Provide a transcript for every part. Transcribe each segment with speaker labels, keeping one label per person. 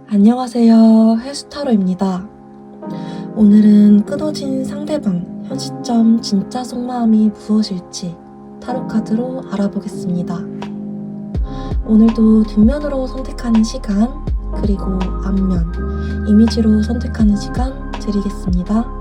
Speaker 1: 안녕하세요. 헬스타로입니다. 오늘은 끊어진 상대방, 현 시점 진짜 속마음이 무엇일지 타로 카드로 알아보겠습니다. 오늘도 뒷면으로 선택하는 시간, 그리고 앞면, 이미지로 선택하는 시간 드리겠습니다.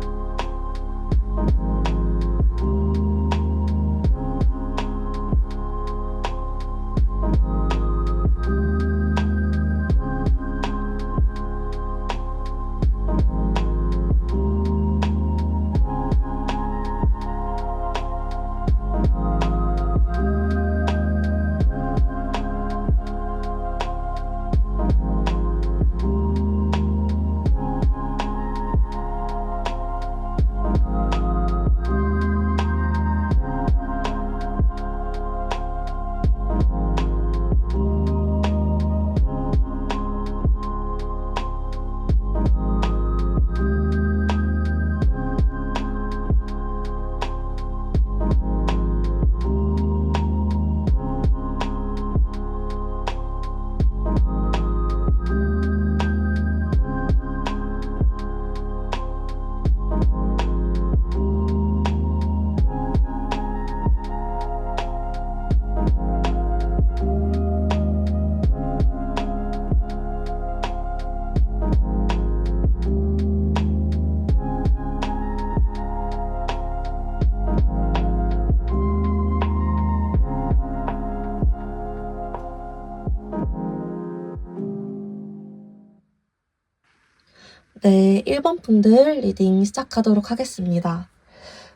Speaker 1: 네, 1번 분들 리딩 시작하도록 하겠습니다.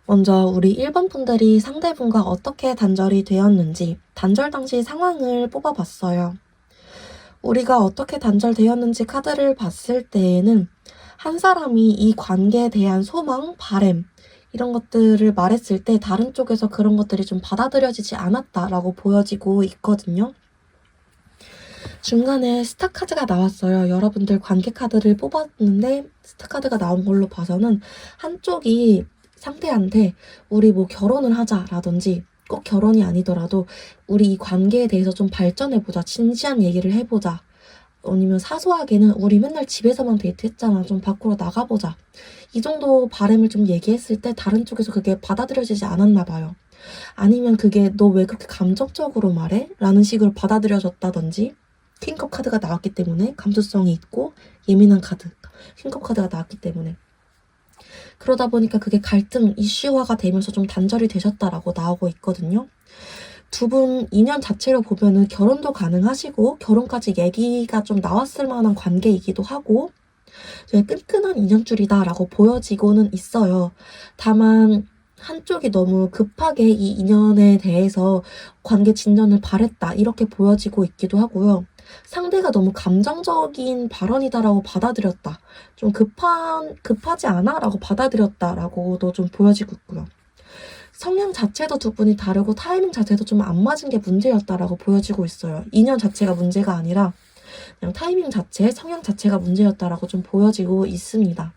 Speaker 1: 먼저 우리 1번 분들이 상대분과 어떻게 단절이 되었는지 단절 당시 상황을 뽑아봤어요. 우리가 어떻게 단절되었는지 카드를 봤을 때에는 한 사람이 이 관계에 대한 소망, 바램 이런 것들을 말했을 때 다른 쪽에서 그런 것들이 좀 받아들여지지 않았다라고 보여지고 있거든요. 중간에 스타 카드가 나왔어요. 여러분들 관계 카드를 뽑았는데 스타 카드가 나온 걸로 봐서는 한쪽이 상대한테 우리 뭐 결혼을 하자라든지 꼭 결혼이 아니더라도 우리 이 관계에 대해서 좀 발전해보자. 진지한 얘기를 해보자. 아니면 사소하게는 우리 맨날 집에서만 데이트했잖아. 좀 밖으로 나가보자. 이 정도 바람을 좀 얘기했을 때 다른 쪽에서 그게 받아들여지지 않았나 봐요. 아니면 그게 너 왜 그렇게 감정적으로 말해? 라는 식으로 받아들여졌다든지 킹컵 카드가 나왔기 때문에 감수성이 있고 예민한 카드 킹컵 카드가 나왔기 때문에 그러다 보니까 그게 갈등 이슈화가 되면서 좀 단절이 되셨다라고 나오고 있거든요. 두 분 인연 자체로 보면은 결혼도 가능하시고 결혼까지 얘기가 좀 나왔을 만한 관계이기도 하고 되게 끈끈한 인연줄이다라고 보여지고는 있어요. 다만 한쪽이 너무 급하게 이 인연에 대해서 관계 진전을 바랬다 이렇게 보여지고 있기도 하고요. 상대가 너무 감정적인 발언이다라고 받아들였다. 좀 급하지 않아? 라고 받아들였다라고도 좀 보여지고 있고요. 성향 자체도 두 분이 다르고 타이밍 자체도 좀 안 맞은 게 문제였다라고 보여지고 있어요. 인연 자체가 문제가 아니라 그냥 타이밍 자체, 성향 자체가 문제였다라고 좀 보여지고 있습니다.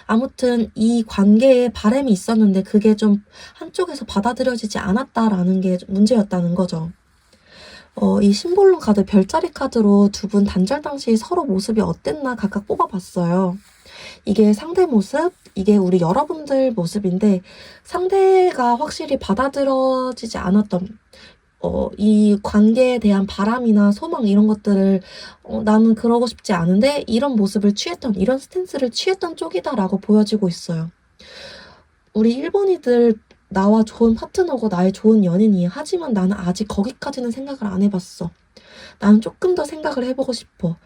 Speaker 1: 아무튼 이 관계에 바람이 있었는데 그게 좀 한쪽에서 받아들여지지 않았다라는 게 문제였다는 거죠. 이 심볼론 카드, 별자리 카드로 두 분 단절 당시 서로 모습이 어땠나 각각 뽑아봤어요. 이게 상대 모습, 이게 우리 여러분들 모습인데 상대가 확실히 받아들여지지 않았던 이 관계에 대한 바람이나 소망 이런 것들을 나는 그러고 싶지 않은데 이런 모습을 취했던, 이런 스탠스를 취했던 쪽이다라고 보여지고 있어요. 우리 1번이들 나와 좋은 파트너고 나의 좋은 연인이야. 하지만 나는 아직 거기까지는 생각을 안 해봤어. 나는 조금 더 생각을 해보고 싶어.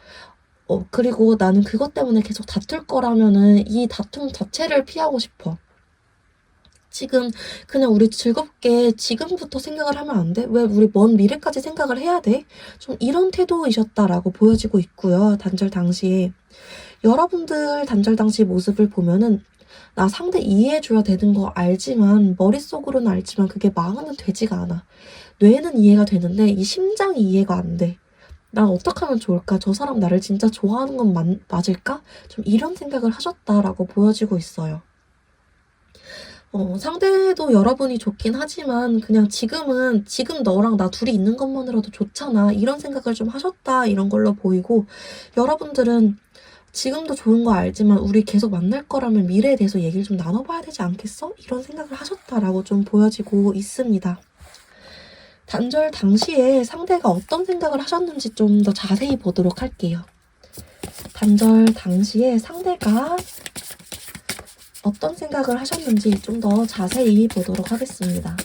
Speaker 1: 그리고 나는 그것 때문에 계속 다툴 거라면은 이 다툼 자체를 피하고 싶어. 지금 그냥 우리 즐겁게 지금부터 생각을 하면 안 돼? 왜 우리 먼 미래까지 생각을 해야 돼? 좀 이런 태도이셨다라고 보여지고 있고요. 단절 당시에. 여러분들 단절 당시 모습을 보면은 나 상대 이해해줘야 되는 거 알지만 머릿속으로는 알지만 그게 마음은 되지가 않아. 뇌는 이해가 되는데 이 심장이 이해가 안 돼. 난 어떻게 하면 좋을까? 저 사람 나를 진짜 좋아하는 건 맞을까? 좀 이런 생각을 하셨다라고 보여지고 있어요. 상대도 여러분이 좋긴 하지만 그냥 지금 너랑 나 둘이 있는 것만으로도 좋잖아. 이런 생각을 좀 하셨다. 이런 걸로 보이고, 여러분들은 지금도 좋은 거 알지만 우리 계속 만날 거라면 미래에 대해서 얘기를 좀 나눠봐야 되지 않겠어? 이런 생각을 하셨다라고 좀 보여지고 있습니다. 단절 당시에 상대가 어떤 생각을 하셨는지 좀 더 자세히 보도록 할게요. 단절 당시에 상대가 어떤 생각을 하셨는지 좀 더 자세히 보도록 하겠습니다.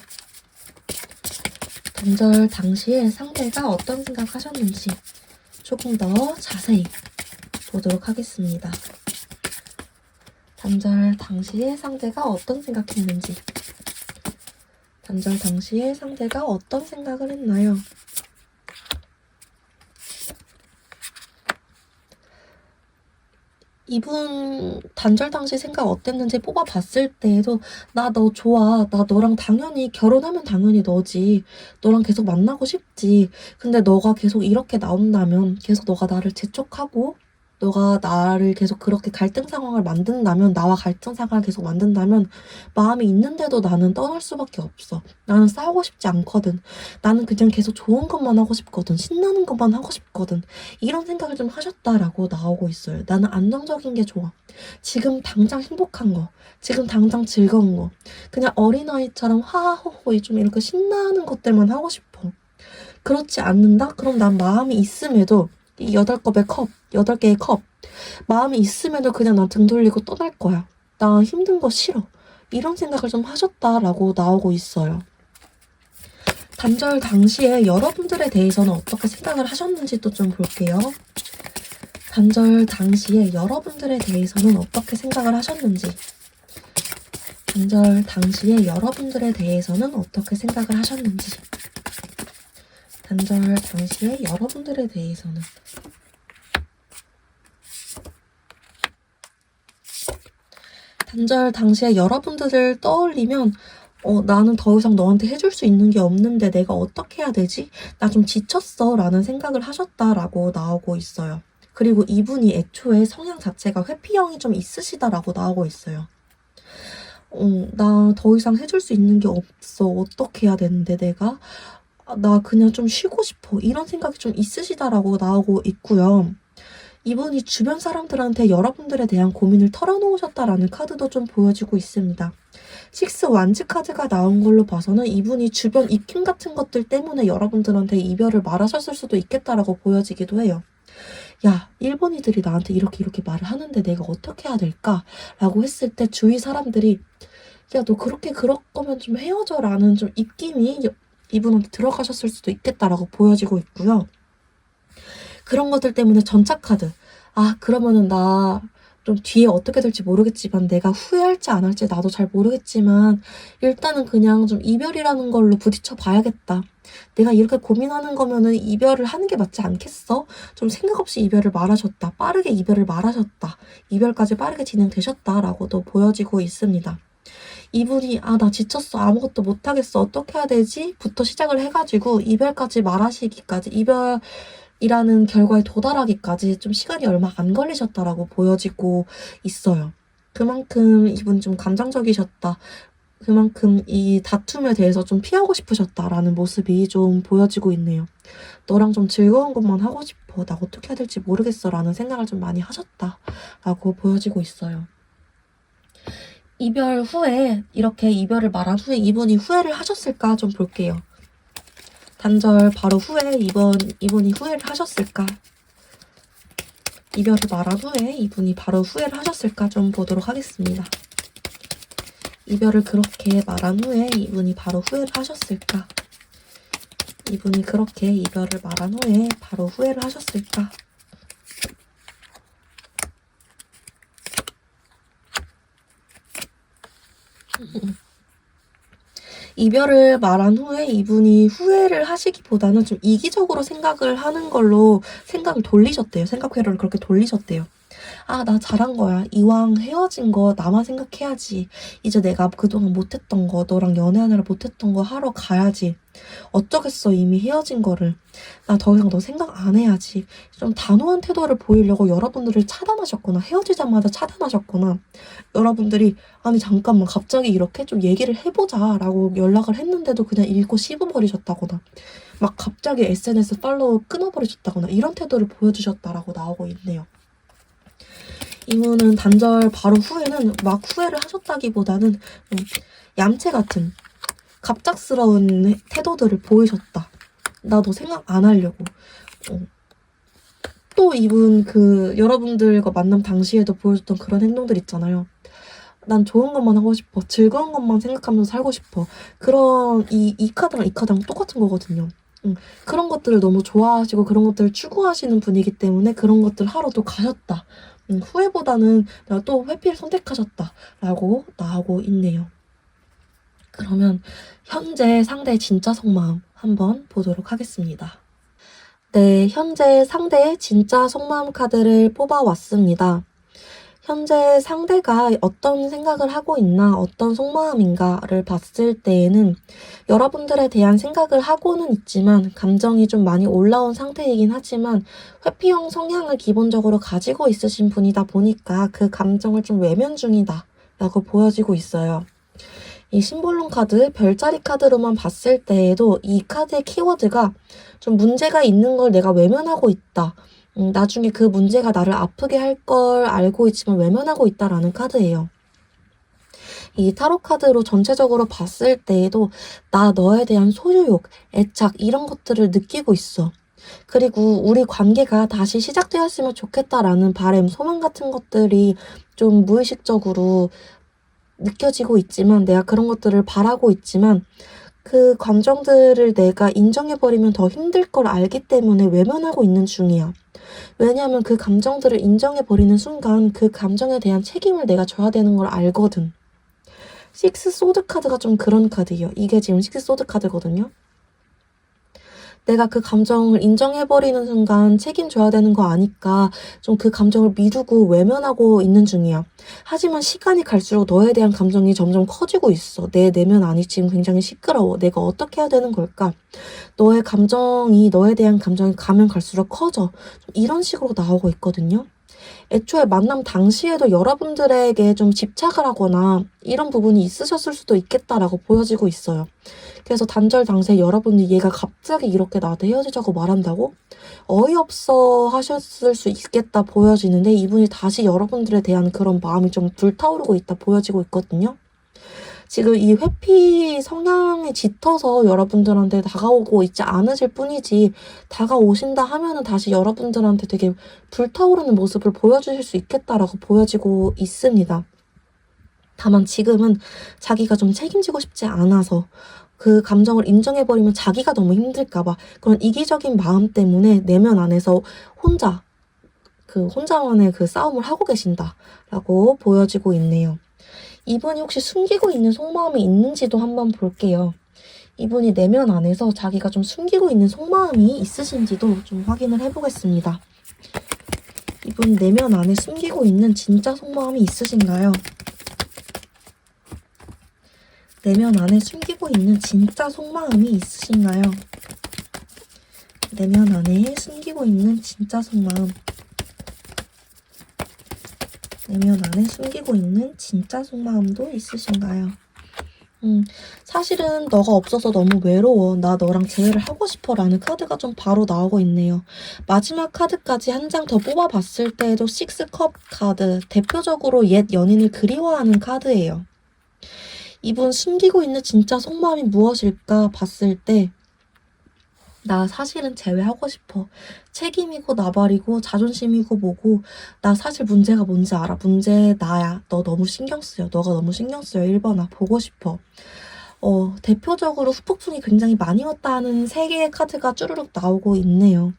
Speaker 1: 단절 당시에 상대가 어떤 생각 하셨는지 조금 더 자세히 보도록 하겠습니다. 단절 당시에 상대가 어떤 생각했는지, 단절 당시에 상대가 어떤 생각을 했나요? 이분 단절 당시 생각 어땠는지 뽑아봤을 때에도 나 너 좋아. 나 너랑 당연히 결혼하면 당연히 너지. 너랑 계속 만나고 싶지. 근데 너가 계속 이렇게 나온다면 계속 너가 나를 재촉하고 너가 나를 계속 그렇게 갈등 상황을 만든다면 나와 갈등 상황을 계속 만든다면 마음이 있는데도 나는 떠날 수밖에 없어. 나는 싸우고 싶지 않거든. 나는 그냥 계속 좋은 것만 하고 싶거든. 신나는 것만 하고 싶거든. 이런 생각을 좀 하셨다라고 나오고 있어요. 나는 안정적인 게 좋아. 지금 당장 행복한 거, 지금 당장 즐거운 거, 그냥 어린아이처럼 하하호호 좀 이렇게 신나는 것들만 하고 싶어. 그렇지 않는다? 그럼 난 마음이 있음에도 이 8개의 컵, 마음이 있음에도 그냥 난 등 돌리고 떠날 거야. 나 힘든 거 싫어. 이런 생각을 좀 하셨다라고 나오고 있어요. 단절 당시에 여러분들에 대해서는 어떻게 생각을 하셨는지도 좀 볼게요. 단절 당시에 여러분들에 대해서는 어떻게 생각을 하셨는지, 단절 당시에 여러분들에 대해서는 어떻게 생각을 하셨는지, 단절 당시에 여러분들에 대해서는 단절 당시에 여러분들을 떠올리면 나는 더 이상 너한테 해줄 수 있는 게 없는데 내가 어떻게 해야 되지? 나 좀 지쳤어 라는 생각을 하셨다라고 나오고 있어요. 그리고 이분이 애초에 성향 자체가 회피형이 좀 있으시다라고 나오고 있어요. 나 더 이상 해줄 수 있는 게 없어. 어떻게 해야 되는데 내가? 나 그냥 좀 쉬고 싶어. 이런 생각이 좀 있으시다라고 나오고 있고요. 이분이 주변 사람들한테 여러분들에 대한 고민을 털어놓으셨다라는 카드도 좀 보여지고 있습니다. 식스 완즈 카드가 나온 걸로 봐서는 이분이 주변 입김 같은 것들 때문에 여러분들한테 이별을 말하셨을 수도 있겠다라고 보여지기도 해요. 야, 일본이들이 나한테 이렇게 말을 하는데 내가 어떻게 해야 될까? 라고 했을 때 주위 사람들이 야, 너 그렇게 그럴 거면 좀 헤어져 라는 좀 입김이 이분한테 들어가셨을 수도 있겠다라고 보여지고 있고요. 그런 것들 때문에 전차카드. 그러면은 나 좀 뒤에 어떻게 될지 모르겠지만 내가 후회할지 안 할지 나도 잘 모르겠지만 일단은 그냥 좀 이별이라는 걸로 부딪혀 봐야겠다. 내가 이렇게 고민하는 거면은 이별을 하는 게 맞지 않겠어? 좀 생각 없이 이별을 말하셨다. 빠르게 이별을 말하셨다. 이별까지 빠르게 진행되셨다라고도 보여지고 있습니다. 이분이 나 지쳤어. 아무것도 못하겠어. 어떻게 해야 되지? 부터 시작을 해가지고 이별까지 말하시기까지 이별이라는 결과에 도달하기까지 좀 시간이 얼마 안 걸리셨다라고 보여지고 있어요. 그만큼 이분 좀 감정적이셨다. 그만큼 이 다툼에 대해서 좀 피하고 싶으셨다라는 모습이 좀 보여지고 있네요. 너랑 좀 즐거운 것만 하고 싶어. 나 어떻게 해야 될지 모르겠어. 라는 생각을 좀 많이 하셨다라고 보여지고 있어요. 이별 후에 이렇게 이별을 말한 후에 이분이 후회를 하셨을까 좀 볼게요. 단절 바로 후에 이분이 후회를 하셨을까? 이별을 말한 후에 이분이 바로 후회를 하셨을까 좀 보도록 하겠습니다. 이별을 그렇게 말한 후에 이분이 바로 후회를 하셨을까? 이분이 그렇게 이별을 말한 후에 바로 후회를 하셨을까? 이별을 말한 후에 이분이 후회를 하시기보다는 좀 이기적으로 생각을 하는 걸로 생각을 돌리셨대요. 생각 회로를 그렇게 돌리셨대요. 아, 나 잘한 거야. 이왕 헤어진 거 나만 생각해야지. 이제 내가 그동안 못했던 거, 너랑 연애하느라 못했던 거 하러 가야지. 어쩌겠어, 이미 헤어진 거를. 나 더 이상 너 생각 안 해야지. 좀 단호한 태도를 보이려고 여러분들을 차단하셨거나 헤어지자마자 차단하셨거나 여러분들이 아니 잠깐만 갑자기 이렇게 좀 얘기를 해보자 라고 연락을 했는데도 그냥 읽고 씹어버리셨다거나 막 갑자기 SNS 팔로우 끊어버리셨다거나 이런 태도를 보여주셨다라고 나오고 있네요. 이분은 단절 바로 후에는 막 후회를 하셨다기보다는 얌체 같은 갑작스러운 태도들을 보이셨다. 나도 생각 안 하려고. 또 이분 여러분들과 만남 당시에도 보여줬던 그런 행동들 있잖아요. 난 좋은 것만 하고 싶어. 즐거운 것만 생각하면서 살고 싶어. 그런 이 카드랑 이 카드랑 똑같은 거거든요. 그런 것들을 너무 좋아하시고 그런 것들을 추구하시는 분이기 때문에 그런 것들 하러 또 가셨다. 후회보다는 내가 또 회피를 선택하셨다라고 나오고 있네요. 그러면 현재 상대의 진짜 속마음 한번 보도록 하겠습니다. 네, 현재 상대의 진짜 속마음 카드를 뽑아왔습니다. 현재 상대가 어떤 생각을 하고 있나, 어떤 속마음인가를 봤을 때에는 여러분들에 대한 생각을 하고는 있지만 감정이 좀 많이 올라온 상태이긴 하지만 회피형 성향을 기본적으로 가지고 있으신 분이다 보니까 그 감정을 좀 외면 중이다 라고 보여지고 있어요. 이 심볼론 카드, 별자리 카드로만 봤을 때에도 이 카드의 키워드가 좀 문제가 있는 걸 내가 외면하고 있다. 나중에 그 문제가 나를 아프게 할 걸 알고 있지만 외면하고 있다라는 카드예요. 이 타로 카드로 전체적으로 봤을 때에도 나 너에 대한 소유욕, 애착 이런 것들을 느끼고 있어. 그리고 우리 관계가 다시 시작되었으면 좋겠다라는 바람, 소망 같은 것들이 좀 무의식적으로 느껴지고 있지만 내가 그런 것들을 바라고 있지만 그 감정들을 내가 인정해버리면 더 힘들 걸 알기 때문에 외면하고 있는 중이야. 왜냐하면 그 감정들을 인정해버리는 순간 그 감정에 대한 책임을 내가 져야 되는 걸 알거든. 식스 소드 카드가 좀 그런 카드예요. 이게 지금 식스 소드 카드거든요. 내가 그 감정을 인정해버리는 순간 책임져야 되는 거 아니까 좀 그 감정을 미루고 외면하고 있는 중이야. 하지만 시간이 갈수록 너에 대한 감정이 점점 커지고 있어. 내 내면 안이 지금 굉장히 시끄러워. 내가 어떻게 해야 되는 걸까? 너의 대한 감정이 가면 갈수록 커져. 이런 식으로 나오고 있거든요. 애초에 만남 당시에도 여러분들에게 좀 집착을 하거나 이런 부분이 있으셨을 수도 있겠다라고 보여지고 있어요. 그래서 단절 당시에 여러분이 얘가 갑자기 이렇게 나한테 헤어지자고 말한다고? 어이없어 하셨을 수 있겠다 보여지는데 이분이 다시 여러분들에 대한 그런 마음이 좀 불타오르고 있다 보여지고 있거든요. 지금 이 회피 성향이 짙어서 여러분들한테 다가오고 있지 않으실 뿐이지 다가오신다 하면은 다시 여러분들한테 되게 불타오르는 모습을 보여주실 수 있겠다라고 보여지고 있습니다. 다만 지금은 자기가 좀 책임지고 싶지 않아서 그 감정을 인정해버리면 자기가 너무 힘들까봐 그런 이기적인 마음 때문에 내면 안에서 혼자만의 그 싸움을 하고 계신다라고 보여지고 있네요. 이분이 혹시 숨기고 있는 속마음이 있는지도 한번 볼게요. 이분이 내면 안에서 자기가 좀 숨기고 있는 속마음이 있으신지도 좀 확인을 해보겠습니다. 이분 내면 안에 숨기고 있는 진짜 속마음이 있으신가요? 내면 안에 숨기고 있는 진짜 속마음이 있으신가요? 내면 안에 숨기고 있는 진짜 속마음. 내면 안에 숨기고 있는 진짜 속마음도 있으신가요? 사실은 너가 없어서 너무 외로워. 나 너랑 재회를 하고 싶어 라는 카드가 좀 바로 나오고 있네요. 마지막 카드까지 한 장 더 뽑아봤을 때에도 식스컵 카드, 대표적으로 옛 연인을 그리워하는 카드예요. 이분 숨기고 있는 진짜 속마음이 무엇일까 봤을 때 나 사실은 재회하고 싶어. 책임이고 나발이고 자존심이고 뭐고 나 사실 문제가 뭔지 알아. 문제 나야. 너 너무 신경 쓰여. 너가 너무 신경 쓰여. 1번아. 보고 싶어. 대표적으로 후폭풍이 굉장히 많이 왔다는 3개의 카드가 쭈루룩 나오고 있네요.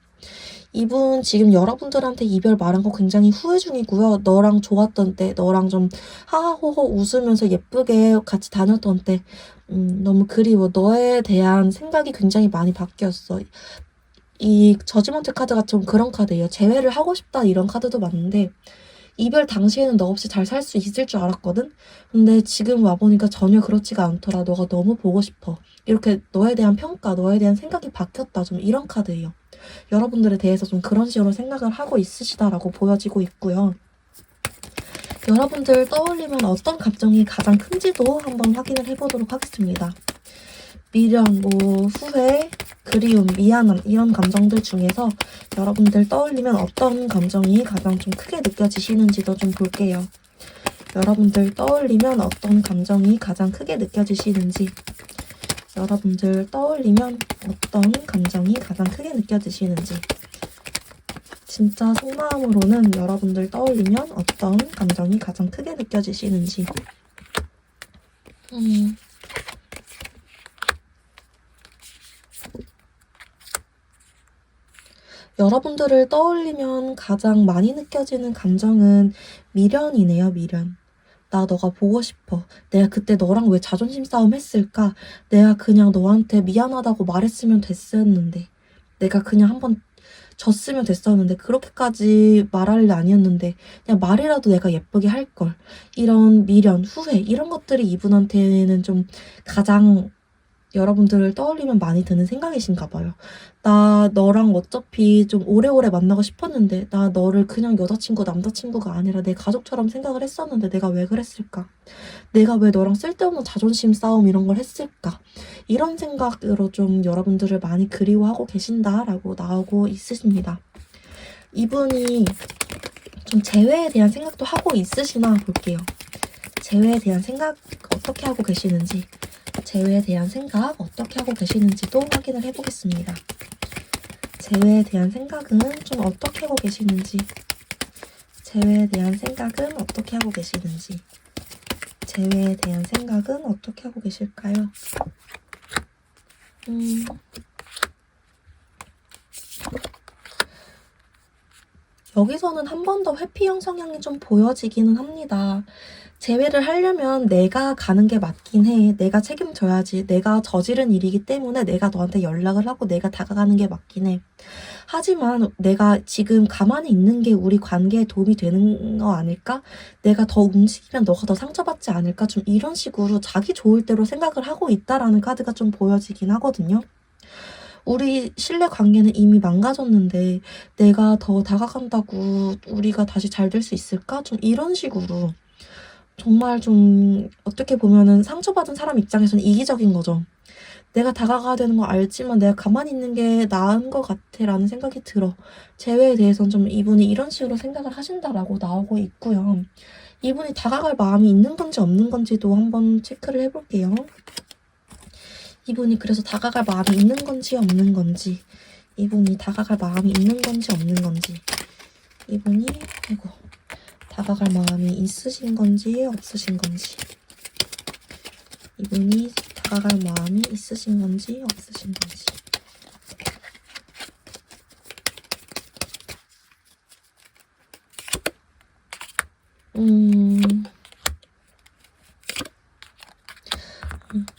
Speaker 1: 이분 지금 여러분들한테 이별 말한 거 굉장히 후회 중이고요. 너랑 좋았던 때, 너랑 좀 하하호호 웃으면서 예쁘게 같이 다녔던 때 너무 그리워. 너에 대한 생각이 굉장히 많이 바뀌었어. 이 저지먼트 카드가 좀 그런 카드예요. 재회를 하고 싶다 이런 카드도 맞는데 이별 당시에는 너 없이 잘 살 수 있을 줄 알았거든? 근데 지금 와보니까 전혀 그렇지가 않더라. 너가 너무 보고 싶어. 이렇게 너에 대한 평가, 너에 대한 생각이 바뀌었다. 좀 이런 카드예요. 여러분들에 대해서 좀 그런 식으로 생각을 하고 있으시다라고 보여지고 있고요. 여러분들 떠올리면 어떤 감정이 가장 큰지도 한번 확인을 해보도록 하겠습니다. 미련, 후회, 그리움, 미안함 이런 감정들 중에서 여러분들 떠올리면 어떤 감정이 가장 좀 크게 느껴지시는지도 좀 볼게요. 여러분들 떠올리면 어떤 감정이 가장 크게 느껴지시는지, 여러분들 떠올리면 어떤 감정이 가장 크게 느껴지시는지, 진짜 속마음으로는 여러분들 떠올리면 어떤 감정이 가장 크게 느껴지시는지. 여러분들을 떠올리면 가장 많이 느껴지는 감정은 미련이네요, 미련. 나 너가 보고 싶어. 내가 그때 너랑 왜 자존심 싸움 했을까? 내가 그냥 너한테 미안하다고 말했으면 됐었는데. 내가 그냥 한번 졌으면 됐었는데. 그렇게까지 말할 일 아니었는데. 그냥 말이라도 내가 예쁘게 할걸. 이런 미련, 후회 이런 것들이 이분한테는 좀 가장 여러분들을 떠올리면 많이 드는 생각이신가 봐요. 나 너랑 어차피 좀 오래오래 만나고 싶었는데 나 너를 그냥 여자친구, 남자친구가 아니라 내 가족처럼 생각을 했었는데 내가 왜 그랬을까? 내가 왜 너랑 쓸데없는 자존심 싸움 이런 걸 했을까? 이런 생각으로 좀 여러분들을 많이 그리워하고 계신다라고 나오고 있으십니다. 이분이 좀 재회에 대한 생각도 하고 있으시나 볼게요. 재회에 대한 생각 어떻게 하고 계시는지, 재회에 대한 생각 어떻게 하고 계시는지도 확인을 해보겠습니다. 재회에 대한 생각은 좀 어떻게 하고 계시는지, 재회에 대한 생각은 어떻게 하고 계시는지, 재회에 대한 생각은 어떻게 하고 계실까요? 여기서는 한 번 더 회피형 성향이 좀 보여지기는 합니다. 재회를 하려면 내가 가는 게 맞긴 해. 내가 책임져야지. 내가 저지른 일이기 때문에 내가 너한테 연락을 하고 내가 다가가는 게 맞긴 해. 하지만 내가 지금 가만히 있는 게 우리 관계에 도움이 되는 거 아닐까? 내가 더 움직이면 너가 더 상처받지 않을까? 좀 이런 식으로 자기 좋을 대로 생각을 하고 있다라는 카드가 좀 보여지긴 하거든요. 우리 신뢰 관계는 이미 망가졌는데 내가 더 다가간다고 우리가 다시 잘 될 수 있을까? 좀 이런 식으로 정말 좀 어떻게 보면은 상처받은 사람 입장에서는 이기적인 거죠. 내가 다가가야 되는 거 알지만 내가 가만히 있는 게 나은 것 같아 라는 생각이 들어. 재회에 대해서는 좀 이분이 이런 식으로 생각을 하신다라고 나오고 있고요. 이분이 다가갈 마음이 있는 건지 없는 건지도 한번 체크를 해볼게요. 이분이 그래서 다가갈 마음이 있는 건지 없는 건지, 이분이 다가갈 마음이 있는 건지 없는 건지, 이분이 다가갈 마음이 있으신 건지 없으신 건지, 이분이 다가갈 마음이 있으신 건지 없으신 건지.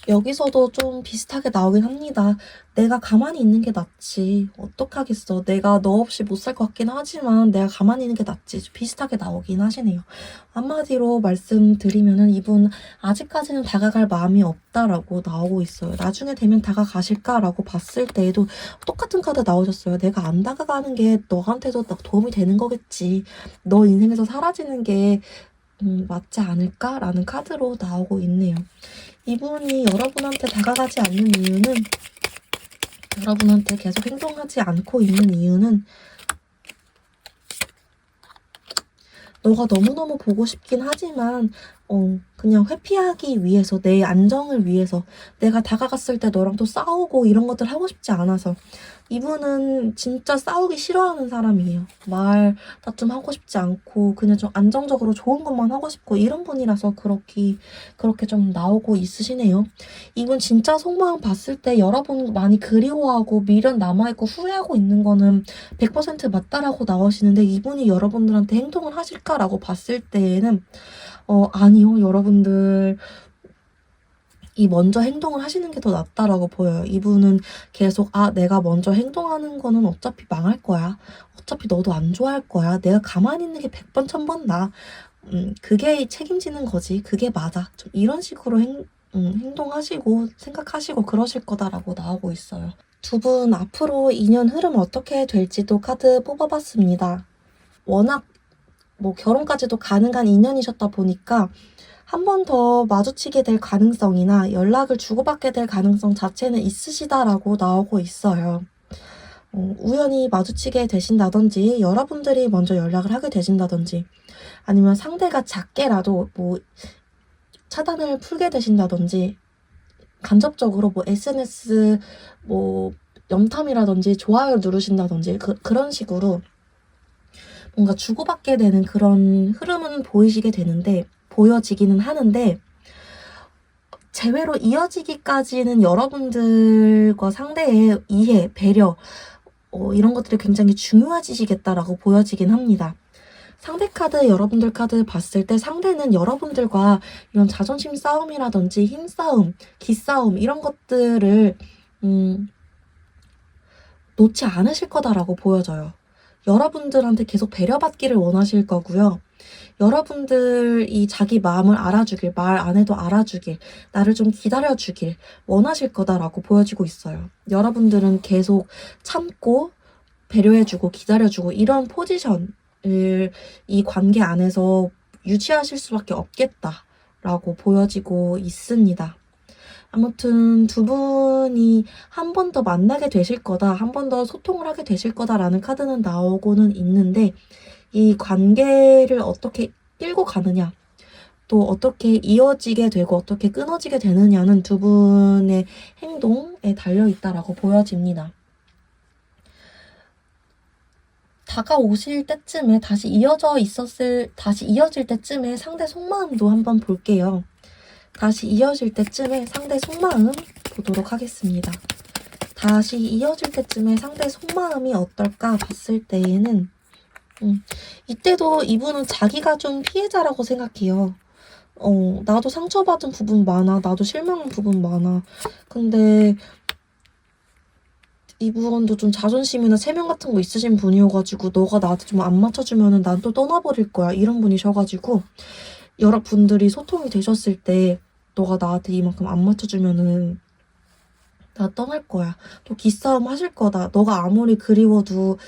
Speaker 1: 여기서도 좀 비슷하게 나오긴 합니다. 내가 가만히 있는 게 낫지. 어떡하겠어. 내가 너 없이 못 살 것 같긴 하지만 내가 가만히 있는 게 낫지. 비슷하게 나오긴 하시네요. 한마디로 말씀드리면은 이분 아직까지는 다가갈 마음이 없다라고 나오고 있어요. 나중에 되면 다가가실까라고 봤을 때에도 똑같은 카드 나오셨어요. 내가 안 다가가는 게 너한테도 도움이 되는 거겠지. 너 인생에서 사라지는 게 맞지 않을까라는 카드로 나오고 있네요. 이분이 여러분한테 다가가지 않는 이유는, 여러분한테 계속 행동하지 않고 있는 이유는 너가 너무너무 보고 싶긴 하지만 그냥 회피하기 위해서, 내 안정을 위해서, 내가 다가갔을 때 너랑 또 싸우고 이런 것들 하고 싶지 않아서. 이분은 진짜 싸우기 싫어하는 사람이에요. 말 다툼 하고 싶지 않고 그냥 좀 안정적으로 좋은 것만 하고 싶고 이런 분이라서 그렇게 좀 나오고 있으시네요. 이분 진짜 속마음 봤을 때 여러분 많이 그리워하고 미련 남아있고 후회하고 있는 거는 100% 맞다라고 나오시는데, 이분이 여러분들한테 행동을 하실까라고 봤을 때에는 아니요. 여러분들 이 먼저 행동을 하시는 게 더 낫다라고 보여요. 이분은 계속 내가 먼저 행동하는 거는 어차피 망할 거야. 어차피 너도 안 좋아할 거야. 내가 가만히 있는 게 100번, 1000번 나아. 그게 책임지는 거지. 그게 맞아. 좀 이런 식으로 행동하시고 생각하시고 그러실 거다라고 나오고 있어요. 두 분 앞으로 인연 흐름 어떻게 될지도 카드 뽑아봤습니다. 워낙 뭐 결혼까지도 가능한 인연이셨다 보니까 한 번 더 마주치게 될 가능성이나 연락을 주고받게 될 가능성 자체는 있으시다라고 나오고 있어요. 우연히 마주치게 되신다든지 여러분들이 먼저 연락을 하게 되신다든지 아니면 상대가 작게라도 뭐 차단을 풀게 되신다든지 간접적으로 뭐 SNS 뭐 염탐이라든지 좋아요를 누르신다든지 그런 식으로 뭔가 주고받게 되는 그런 흐름은 보여지기는 하는데 재회로 이어지기까지는 여러분들과 상대의 이해, 배려 이런 것들이 굉장히 중요해지시겠다라고 보여지긴 합니다. 상대 카드, 여러분들 카드 봤을 때 상대는 여러분들과 이런 자존심 싸움이라든지 힘싸움, 기싸움 이런 것들을 놓지 않으실 거다라고 보여져요. 여러분들한테 계속 배려받기를 원하실 거고요. 여러분들이 자기 마음을 알아주길, 말 안 해도 알아주길, 나를 좀 기다려주길 원하실 거다라고 보여지고 있어요. 여러분들은 계속 참고 배려해주고 기다려주고 이런 포지션을 이 관계 안에서 유지하실 수밖에 없겠다라고 보여지고 있습니다. 아무튼 두 분이 한 번 더 만나게 되실 거다, 한 번 더 소통을 하게 되실 거다라는 카드는 나오고는 있는데 이 관계를 어떻게 끌고 가느냐, 또 어떻게 이어지게 되고 어떻게 끊어지게 되느냐는 두 분의 행동에 달려있다라고 보여집니다. 다가오실 때쯤에 다시 이어질 때쯤에 상대 속마음도 한번 볼게요. 다시 이어질 때쯤에 상대 속마음 보도록 하겠습니다. 다시 이어질 때쯤에 상대 속마음이 어떨까 봤을 때에는 이때도 이분은 자기가 좀 피해자라고 생각해요. 나도 상처받은 부분 많아. 나도 실망한 부분 많아. 근데 이분도 좀 자존심이나 체면 같은 거 있으신 분이어가지고 너가 나한테 좀 안 맞춰주면은 난 또 떠나버릴 거야. 이런 분이셔가지고 여러분들이 소통이 되셨을 때 너가 나한테 이만큼 안 맞춰주면은 나 떠날 거야. 또 기싸움 하실 거다. 너가 아무리 그리워도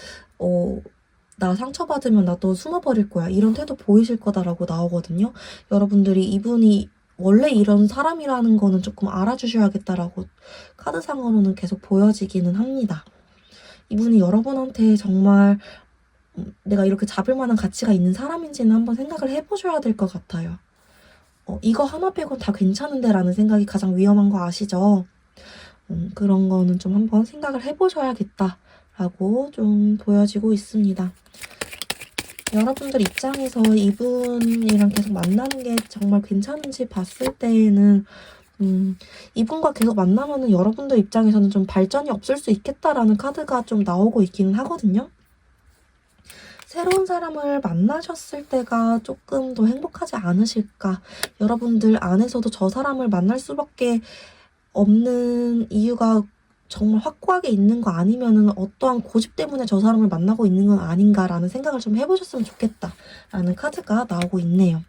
Speaker 1: 나 상처받으면 나 또 숨어버릴 거야. 이런 태도 보이실 거다라고 나오거든요. 여러분들이 이분이 원래 이런 사람이라는 거는 조금 알아주셔야겠다라고 카드상으로는 계속 보여지기는 합니다. 이분이 여러분한테 정말 내가 이렇게 잡을 만한 가치가 있는 사람인지는 한번 생각을 해보셔야 될 것 같아요. 이거 하나 빼곤 다 괜찮은데 라는 생각이 가장 위험한 거 아시죠? 그런 거는 좀 한번 생각을 해보셔야겠다라고 좀 보여지고 있습니다. 여러분들 입장에서 이분이랑 계속 만나는 게 정말 괜찮은지 봤을 때에는 이분과 계속 만나면은 여러분들 입장에서는 좀 발전이 없을 수 있겠다라는 카드가 좀 나오고 있기는 하거든요. 새로운 사람을 만나셨을 때가 조금 더 행복하지 않으실까. 여러분들 안에서도 저 사람을 만날 수밖에 없는 이유가 정말 확고하게 있는 거 아니면은 어떠한 고집 때문에 저 사람을 만나고 있는 건 아닌가라는 생각을 좀 해보셨으면 좋겠다라는 카드가 나오고 있네요.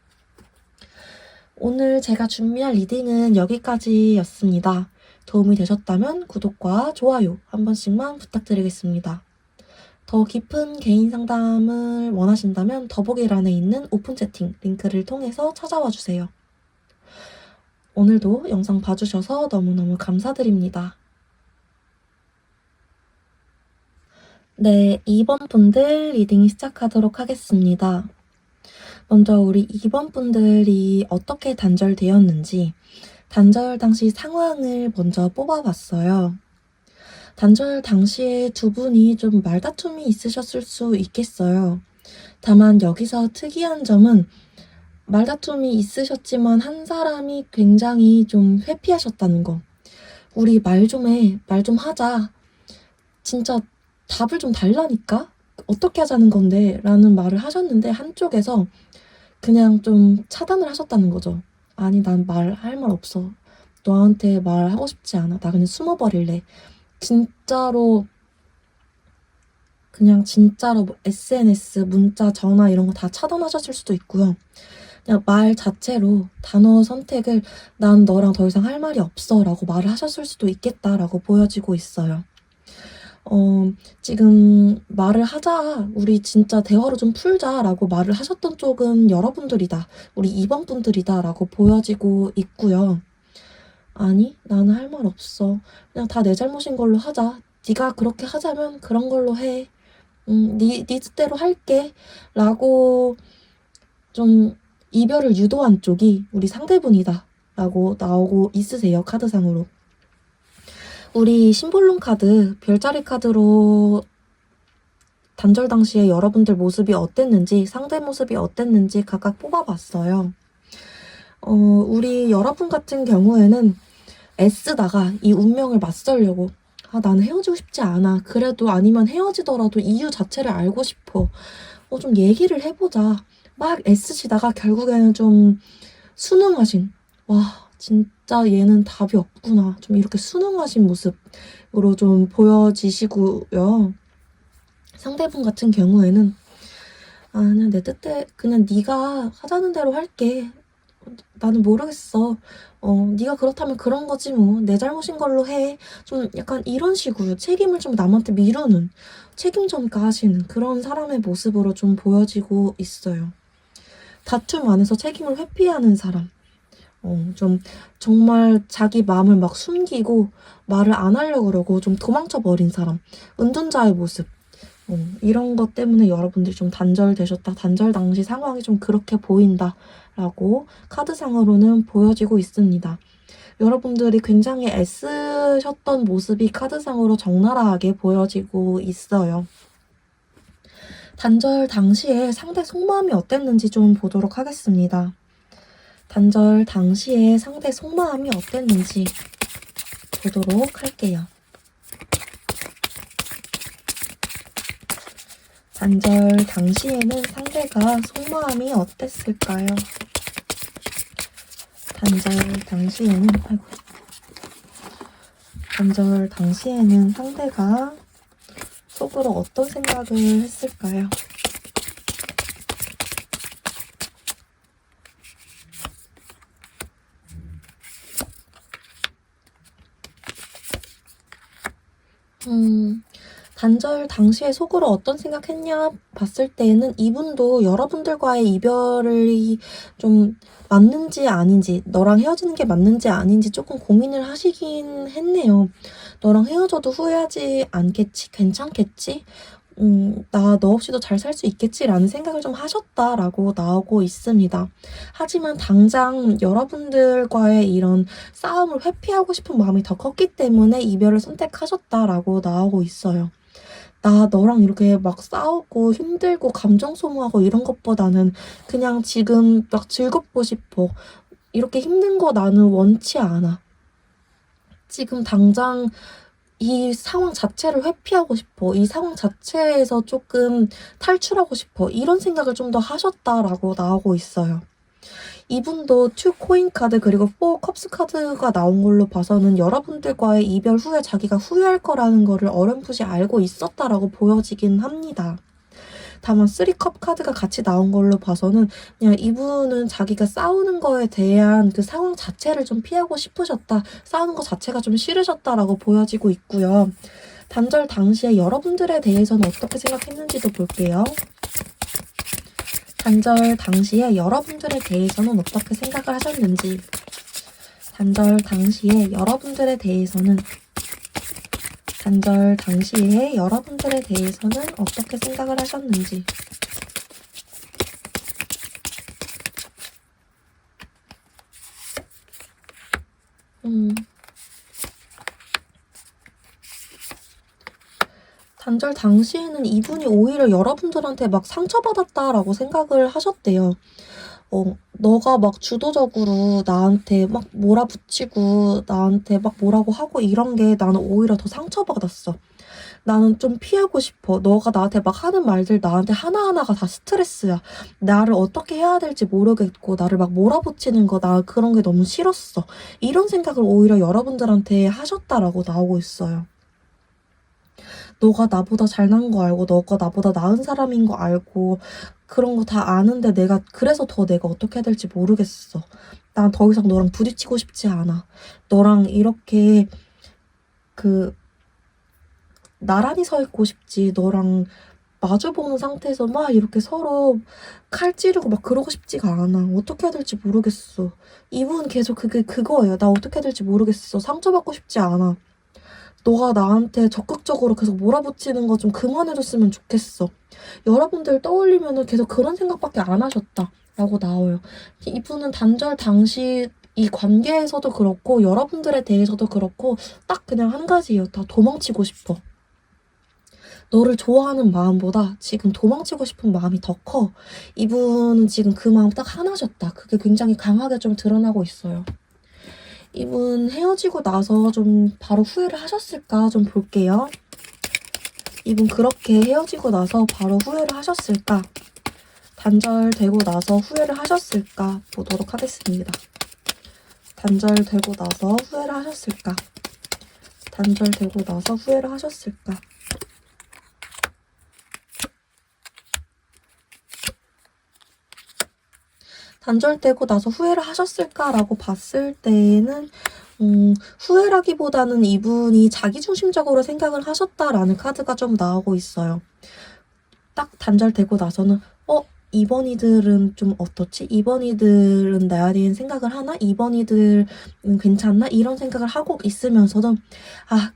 Speaker 1: 오늘 제가 준비한 리딩은 여기까지였습니다. 도움이 되셨다면 구독과 좋아요 한 번씩만 부탁드리겠습니다. 더 깊은 개인 상담을 원하신다면 더보기란에 있는 오픈 채팅 링크를 통해서 찾아와 주세요. 오늘도 영상 봐주셔서 너무너무 감사드립니다. 네, 2번 분들 리딩 시작하도록 하겠습니다. 먼저 우리 2번 분들이 어떻게 단절되었는지 단절 당시 상황을 먼저 뽑아봤어요. 단절 당시에 두 분이 좀 말다툼이 있으셨을 수 있겠어요. 다만 여기서 특이한 점은 말다툼이 있으셨지만 한 사람이 굉장히 좀 회피하셨다는 거. 우리 말 좀 해. 말 좀 하자. 진짜 답을 좀 달라니까? 어떻게 하자는 건데? 라는 말을 하셨는데 한쪽에서 그냥 좀 차단을 하셨다는 거죠. 아니, 난 할 말 없어. 너한테 말하고 싶지 않아. 나 그냥 숨어버릴래. 진짜로 그냥 진짜로 뭐 SNS, 문자, 전화 이런 거 다 차단하셨을 수도 있고요. 그냥 말 자체로 단어 선택을 난 너랑 더 이상 할 말이 없어 라고 말을 하셨을 수도 있겠다라고 보여지고 있어요. 지금 말을 하자, 우리 진짜 대화로 좀 풀자 라고 말을 하셨던 쪽은 여러분들이다, 우리 2번 분들이다 라고 보여지고 있고요. 아니, 나는 할 말 없어. 그냥 다 내 잘못인 걸로 하자. 네가 그렇게 하자면 그런 걸로 해. 네 뜻대로 할게. 라고 좀 이별을 유도한 쪽이 우리 상대분이다 라고 나오고 있으세요, 카드상으로. 우리 심볼론 카드, 별자리 카드로 단절 당시에 여러분들 모습이 어땠는지, 상대 모습이 어땠는지 각각 뽑아봤어요. 우리 여러분 같은 경우에는 애쓰다가 이 운명을 맞설려고, 나는 헤어지고 싶지 않아. 그래도 아니면 헤어지더라도 이유 자체를 알고 싶어. 좀 얘기를 해보자. 막 애쓰시다가 결국에는 좀 순응하신, 와, 진짜 얘는 답이 없구나. 좀 이렇게 순응하신 모습으로 좀 보여지시고요. 상대분 같은 경우에는 그냥 내 뜻대 그냥 네가 하자는 대로 할게. 나는 모르겠어. 네가 그렇다면 그런 거지 뭐. 내 잘못인 걸로 해. 좀 약간 이런 식으로 책임을 좀 남한테 미루는, 책임 전가하시는 그런 사람의 모습으로 좀 보여지고 있어요. 다툼 안에서 책임을 회피하는 사람. 좀 정말 자기 마음을 막 숨기고 말을 안 하려고 그러고 좀 도망쳐버린 사람. 은둔자의 모습. 이런 것 때문에 여러분들이 좀 단절되셨다. 단절 당시 상황이 좀 그렇게 보인다. 라고 카드상으로는 보여지고 있습니다. 여러분들이 굉장히 애쓰셨던 모습이 카드상으로 적나라하게 보여지고 있어요. 단절 당시에 상대 속마음이 어땠는지 좀 보도록 하겠습니다. 단절 당시에 상대 속마음이 어땠는지 보도록 할게요. 단절 당시에는 상대가 속마음이 어땠을까요? 단절 당시에는 상대가 속으로 어떤 생각을 했을까요? 단절 당시에 속으로 어떤 생각했냐 봤을 때에는 이분도 여러분들과의 이별이 좀 맞는지 아닌지, 너랑 헤어지는 게 맞는지 아닌지 조금 고민을 하시긴 했네요. 너랑 헤어져도 후회하지 않겠지? 괜찮겠지? 나 너 없이도 잘 살 수 있겠지라는 생각을 좀 하셨다라고 나오고 있습니다. 하지만 당장 여러분들과의 이런 싸움을 회피하고 싶은 마음이 더 컸기 때문에 이별을 선택하셨다라고 나오고 있어요. 나 너랑 이렇게 막 싸우고 힘들고 감정 소모하고 이런 것보다는 그냥 지금 막 즐겁고 싶어. 이렇게 힘든 거 나는 원치 않아. 지금 당장 이 상황 자체를 회피하고 싶어. 이 상황 자체에서 조금 탈출하고 싶어. 이런 생각을 좀 더 하셨다라고 나오고 있어요. 이분도 2 코인 카드 그리고 4 컵스 카드가 나온 걸로 봐서는 여러분들과의 이별 후에 자기가 후회할 거라는 거를 어렴풋이 알고 있었다라고 보여지긴 합니다. 다만 3컵 카드가 같이 나온 걸로 봐서는 그냥 이분은 자기가 싸우는 거에 대한 그 상황 자체를 좀 피하고 싶으셨다. 싸우는 거 자체가 좀 싫으셨다라고 보여지고 있고요. 단절 당시에 여러분들에 대해서는 어떻게 생각했는지도 볼게요. 단절 당시에 여러분들에 대해서는 어떻게 생각을 하셨는지, 단절 당시에 여러분들에 대해서는 어떻게 생각을 하셨는지. 단절 당시에는 이분이 오히려 여러분들한테 막 상처받았다라고 생각을 하셨대요. 너가 막 주도적으로 나한테 막 몰아붙이고 나한테 막 뭐라고 하고 이런 게 나는 오히려 더 상처받았어. 나는 좀 피하고 싶어. 너가 나한테 막 하는 말들 나한테 하나하나가 다 스트레스야. 나를 어떻게 해야 될지 모르겠고 나를 막 몰아붙이는 거 나 그런 게 너무 싫었어. 이런 생각을 오히려 여러분들한테 하셨다라고 나오고 있어요. 너가 나보다 잘난 거 알고 너가 나보다 나은 사람인 거 알고 그런 거 다 아는데 그래서 더 내가 어떻게 해야 될지 모르겠어. 난 더 이상 너랑 부딪히고 싶지 않아. 너랑 이렇게 나란히 서 있고 싶지. 너랑 마주보는 상태에서 막 이렇게 서로 칼 찌르고 막 그러고 싶지가 않아. 어떻게 해야 될지 모르겠어. 이분 계속 그거예요. 나 어떻게 해야 될지 모르겠어. 상처받고 싶지 않아. 너가 나한테 적극적으로 계속 몰아붙이는 거 좀 그만해줬으면 좋겠어. 여러분들 떠올리면은 계속 그런 생각밖에 안 하셨다. 라고 나와요. 이분은 단절 당시 이 관계에서도 그렇고 여러분들에 대해서도 그렇고 딱 그냥 한 가지예요. 다 도망치고 싶어. 너를 좋아하는 마음보다 지금 도망치고 싶은 마음이 더 커. 이분은 지금 그 마음 딱 하나셨다. 그게 굉장히 강하게 좀 드러나고 있어요. 이분 헤어지고 나서 좀 바로 후회를 하셨을까 좀 볼게요. 이분 그렇게 헤어지고 나서 바로 후회를 하셨을까? 단절되고 나서 후회를 하셨을까? 보도록 하겠습니다. 단절되고 나서 후회를 하셨을까? 단절되고 나서 후회를 하셨을까? 단절되고 나서 후회를 하셨을까라고 봤을 때에는 후회라기보다는 이분이 자기중심적으로 생각을 하셨다라는 카드가 좀 나오고 있어요. 딱 단절되고 나서는 이번 이들은 좀 어떻지? 이번 이들은 나에 대한 생각을 하나? 이번 이들은 괜찮나? 이런 생각을 하고 있으면서도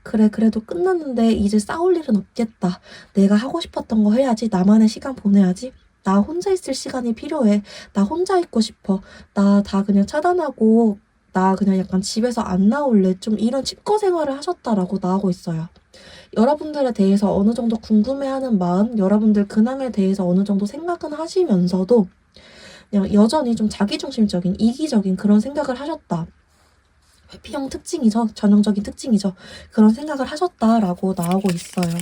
Speaker 1: 그래 그래도 끝났는데 이제 싸울 일은 없겠다. 내가 하고 싶었던 거 해야지. 나만의 시간 보내야지. 나 혼자 있을 시간이 필요해. 나 혼자 있고 싶어. 나 다 그냥 차단하고 나 그냥 약간 집에서 안 나올래. 좀 이런 칩거 생활을 하셨다라고 나오고 있어요. 여러분들에 대해서 어느 정도 궁금해하는 마음, 여러분들 근황에 대해서 어느 정도 생각은 하시면서도 그냥 여전히 좀 자기중심적인, 이기적인 그런 생각을 하셨다. 회피형 특징이죠. 전형적인 특징이죠. 그런 생각을 하셨다라고 나오고 있어요.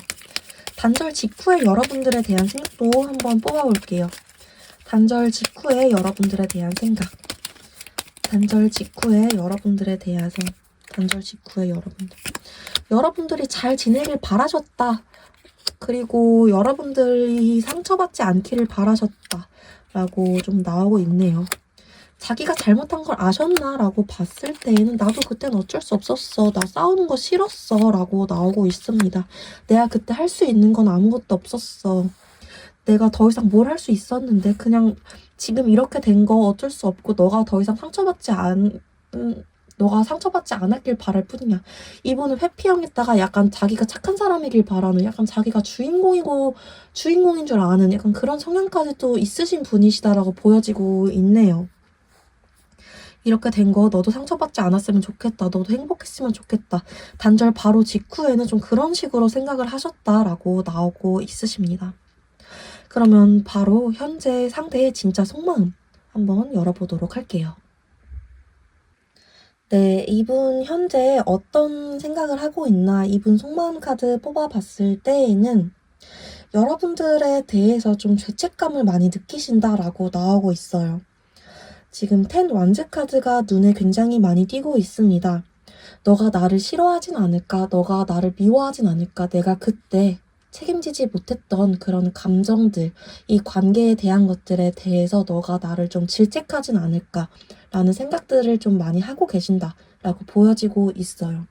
Speaker 1: 단절 직후에 여러분들에 대한 생각도 한번 뽑아볼게요. 단절 직후에 여러분들에 대한 생각. 단절 직후에 여러분들에 대한 생각. 단절 직후에 여러분들이 잘 지내길 바라셨다. 그리고 여러분들이 상처받지 않기를 바라셨다. 라고 좀 나오고 있네요. 자기가 잘못한 걸 아셨나? 라고 봤을 때에는 나도 그땐 어쩔 수 없었어. 나 싸우는 거 싫었어. 라고 나오고 있습니다. 내가 그때 할 수 있는 건 아무것도 없었어. 내가 더 이상 뭘 할 수 있었는데 그냥 지금 이렇게 된 거 어쩔 수 없고 너가 더 이상 너가 상처받지 않았길 바랄 뿐이야. 이분은 회피형에다가 약간 자기가 착한 사람이길 바라는 약간 자기가 주인공인 줄 아는 약간 그런 성향까지도 있으신 분이시다라고 보여지고 있네요. 이렇게 된 거 너도 상처받지 않았으면 좋겠다. 너도 행복했으면 좋겠다. 단절 바로 직후에는 좀 그런 식으로 생각을 하셨다라고 나오고 있으십니다. 그러면 바로 현재 상대의 진짜 속마음 한번 열어보도록 할게요. 네, 이분 현재 어떤 생각을 하고 있나 이분 속마음 카드 뽑아봤을 때에는 여러분들에 대해서 좀 죄책감을 많이 느끼신다라고 나오고 있어요. 지금 10 완즈 카드가 눈에 굉장히 많이 띄고 있습니다. 너가 나를 싫어하진 않을까? 너가 나를 미워하진 않을까? 내가 그때 책임지지 못했던 그런 감정들, 이 관계에 대한 것들에 대해서 너가 나를 좀 질책하진 않을까? 라는 생각들을 좀 많이 하고 계신다라고 보여지고 있어요.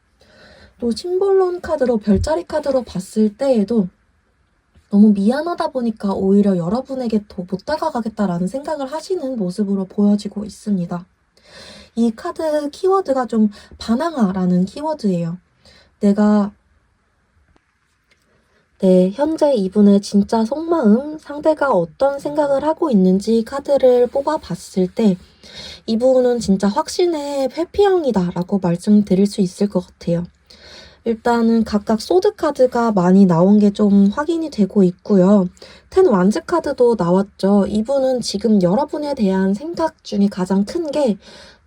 Speaker 1: 또 심볼론 카드로 별자리 카드로 봤을 때에도 너무 미안하다 보니까 오히려 여러분에게 더 못 다가가겠다라는 생각을 하시는 모습으로 보여지고 있습니다. 이 카드 키워드가 좀 반항아라는 키워드예요. 현재 이분의 진짜 속마음, 상대가 어떤 생각을 하고 있는지 카드를 뽑아봤을 때 이분은 진짜 확신의 회피형이다라고 말씀드릴 수 있을 것 같아요. 일단은 각각 소드 카드가 많이 나온 게 좀 확인이 되고 있고요. 10 완즈 카드도 나왔죠. 이분은 지금 여러분에 대한 생각 중에 가장 큰 게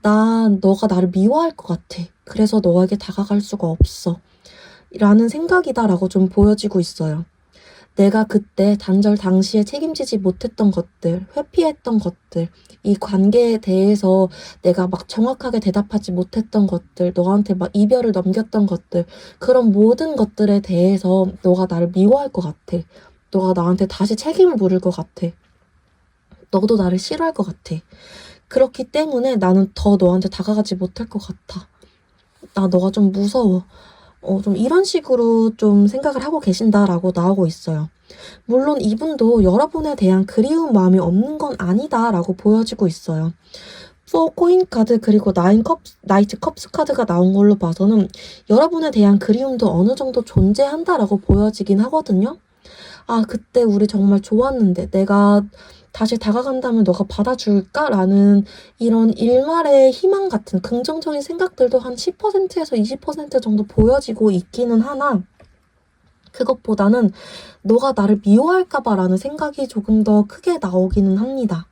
Speaker 1: 너가 나를 미워할 것 같아. 그래서 너에게 다가갈 수가 없어. 라는 생각이다라고 좀 보여지고 있어요. 내가 그때 단절 당시에 책임지지 못했던 것들, 회피했던 것들, 이 관계에 대해서 내가 막 정확하게 대답하지 못했던 것들, 너한테 막 이별을 넘겼던 것들, 그런 모든 것들에 대해서 너가 나를 미워할 것 같아. 너가 나한테 다시 책임을 물을 것 같아. 너도 나를 싫어할 것 같아. 그렇기 때문에 나는 더 너한테 다가가지 못할 것 같아. 나 너가 좀 무서워. 좀 이런 식으로 좀 생각을 하고 계신다라고 나오고 있어요. 물론 이분도 여러분에 대한 그리운 마음이 없는 건 아니다라고 보여지고 있어요. 4 코인 카드 그리고 나이트 컵스 카드가 나온 걸로 봐서는 여러분에 대한 그리움도 어느 정도 존재한다라고 보여지긴 하거든요. 아, 그때 우리 정말 좋았는데 내가 다시 다가간다면 너가 받아줄까라는 이런 일말의 희망 같은 긍정적인 생각들도 한 10%에서 20% 정도 보여지고 있기는 하나, 그것보다는 너가 나를 미워할까봐라는 생각이 조금 더 크게 나오기는 합니다.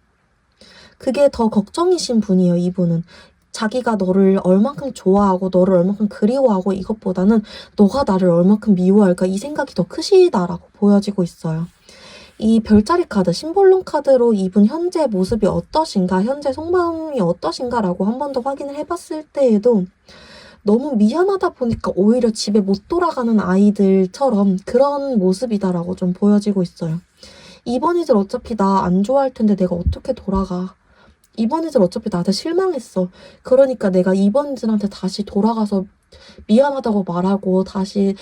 Speaker 1: 그게 더 걱정이신 분이에요, 이분은. 자기가 너를 얼만큼 좋아하고 너를 얼만큼 그리워하고 이것보다는 너가 나를 얼만큼 미워할까 이 생각이 더 크시다라고 보여지고 있어요. 이 별자리 카드, 심볼론 카드로 이분 현재 모습이 어떠신가, 현재 속마음이 어떠신가라고 한 번 더 확인을 해봤을 때에도 너무 미안하다 보니까 오히려 집에 못 돌아가는 아이들처럼 그런 모습이다라고 좀 보여지고 있어요. 이번 이들 어차피 나 안 좋아할 텐데 내가 어떻게 돌아가. 이번 이들 어차피 나한테 실망했어. 그러니까 내가 이번 이들한테 다시 돌아가서 미안하다고 말하고 다시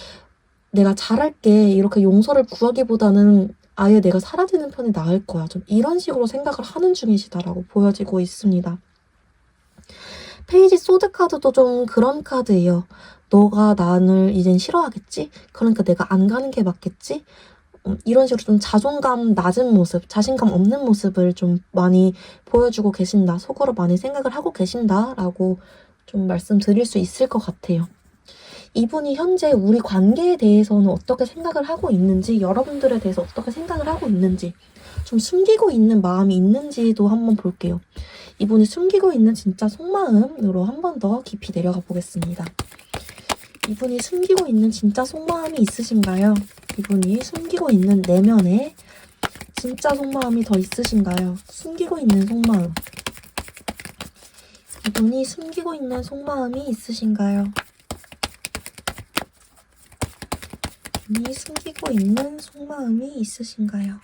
Speaker 1: 내가 잘할게 이렇게 용서를 구하기보다는 아예 내가 사라지는 편이 나을 거야. 좀 이런 식으로 생각을 하는 중이시다라고 보여지고 있습니다. 페이지 소드 카드도 좀 그런 카드예요. 너가 나를 이젠 싫어하겠지? 그러니까 내가 안 가는 게 맞겠지? 이런 식으로 좀 자존감 낮은 모습, 자신감 없는 모습을 좀 많이 보여주고 계신다. 속으로 많이 생각을 하고 계신다라고 좀 말씀드릴 수 있을 것 같아요. 이분이 현재 우리 관계에 대해서는 어떻게 생각을 하고 있는지, 여러분들에 대해서 어떻게 생각을 하고 있는지, 좀 숨기고 있는 마음이 있는지도 한번 볼게요. 이분이 숨기고 있는 진짜 속마음으로 한 번 더 깊이 내려가 보겠습니다. 이분이 숨기고 있는 진짜 속마음이 있으신가요? 이분이 숨기고 있는 내면에 진짜 속마음이 더 있으신가요? 숨기고 있는 속마음. 이분이 숨기고 있는 속마음이 있으신가요? 이분이 숨기고 있는 속마음이 있으신가요?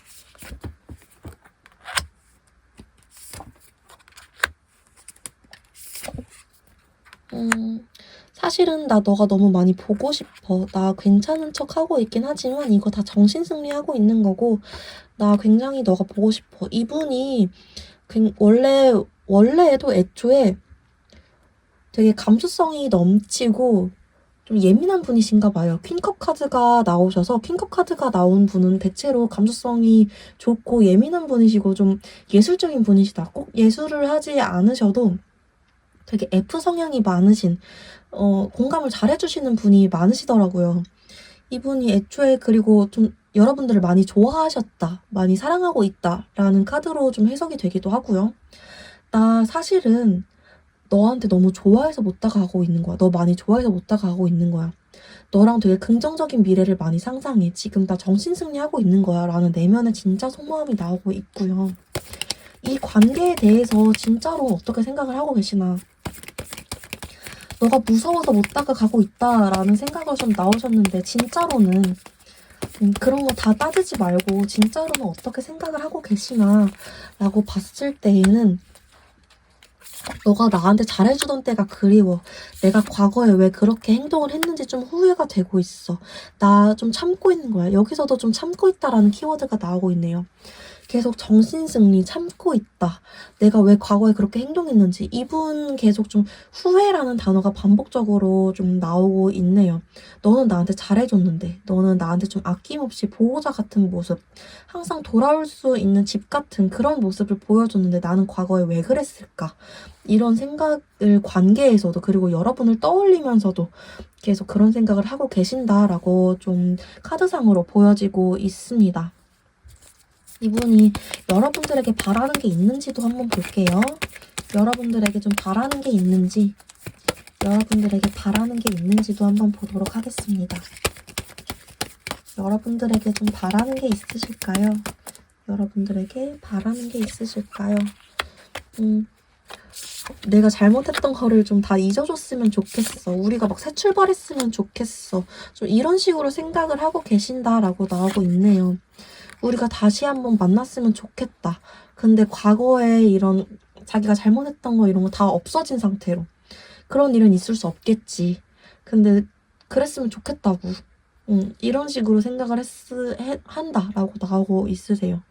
Speaker 1: 사실은 나 너가 너무 많이 보고 싶어. 나 괜찮은 척 하고 있긴 하지만 이거 다 정신승리하고 있는 거고 나 굉장히 너가 보고 싶어. 이분이 원래에도 애초에 되게 감수성이 넘치고 좀 예민한 분이신가 봐요. 퀸컵 카드가 나오셔서 퀸컵 카드가 나온 분은 대체로 감수성이 좋고 예민한 분이시고 좀 예술적인 분이시다. 꼭 예술을 하지 않으셔도 되게 F 성향이 많으신, 공감을 잘해주시는 분이 많으시더라고요. 이분이 애초에 그리고 좀 여러분들을 많이 좋아하셨다, 많이 사랑하고 있다라는 카드로 좀 해석이 되기도 하고요. 나 사실은 너한테 너무 좋아해서 못 다가가고 있는 거야. 너 많이 좋아해서 못 다가가고 있는 거야. 너랑 되게 긍정적인 미래를 많이 상상해. 지금 나 정신승리하고 있는 거야. 라는 내면의 진짜 속마음이 나오고 있고요. 이 관계에 대해서 진짜로 어떻게 생각을 하고 계시나. 너가 무서워서 못 다가가고 있다라는 생각을 좀 나오셨는데 진짜로는 그런 거 다 따지지 말고 진짜로는 어떻게 생각을 하고 계시나 라고 봤을 때에는 너가 나한테 잘해주던 때가 그리워. 내가 과거에 왜 그렇게 행동을 했는지 좀 후회가 되고 있어. 나 좀 참고 있는 거야. 여기서도 좀 참고 있다라는 키워드가 나오고 있네요. 계속 정신승리, 참고 있다. 내가 왜 과거에 그렇게 행동했는지. 이분 계속 좀 후회라는 단어가 반복적으로 좀 나오고 있네요. 너는 나한테 잘해줬는데. 너는 나한테 좀 아낌없이 보호자 같은 모습. 항상 돌아올 수 있는 집 같은 그런 모습을 보여줬는데 나는 과거에 왜 그랬을까. 이런 생각을 관계에서도 그리고 여러분을 떠올리면서도 계속 그런 생각을 하고 계신다라고 좀 카드상으로 보여지고 있습니다. 이분이 여러분들에게 바라는 게 있는지도 한번 볼게요. 여러분들에게 좀 바라는 게 있는지, 여러분들에게 바라는 게 있는지도 한번 보도록 하겠습니다. 여러분들에게 좀 바라는 게 있으실까요? 여러분들에게 바라는 게 있으실까요? 내가 잘못했던 거를 좀 다 잊어줬으면 좋겠어. 우리가 막 새 출발했으면 좋겠어. 좀 이런 식으로 생각을 하고 계신다라고 나오고 있네요. 우리가 다시 한번 만났으면 좋겠다. 근데 과거에 이런 자기가 잘못했던 거 이런 거 다 없어진 상태로. 그런 일은 있을 수 없겠지. 근데 그랬으면 좋겠다고. 이런 식으로 생각을 한다라고 나오고 있으세요.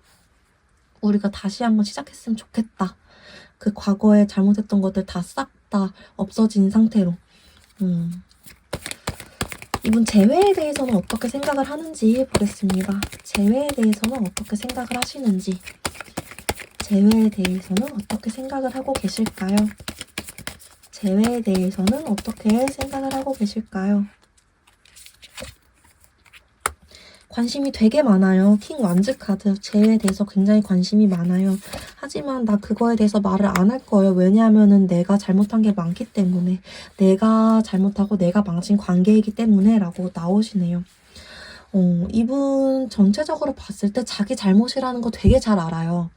Speaker 1: 우리가 다시 한번 시작했으면 좋겠다. 그 과거에 잘못했던 것들 다 싹 다 없어진 상태로. 이분 재회에 대해서는 어떻게 생각을 하는지 보겠습니다. 재회에 대해서는 어떻게 생각을 하시는지. 재회에 대해서는 어떻게 생각을 하고 계실까요? 재회에 대해서는 어떻게 생각을 하고 계실까요? 관심이 되게 많아요. 킹 완즈 카드. 재회에 대해서 굉장히 관심이 많아요. 하지만 나 그거에 대해서 말을 안 할 거예요. 왜냐하면은 내가 잘못한 게 많기 때문에. 내가 잘못하고 내가 망친 관계이기 때문에 라고 나오시네요. 이분 전체적으로 봤을 때 자기 잘못이라는 거 되게 잘 알아요.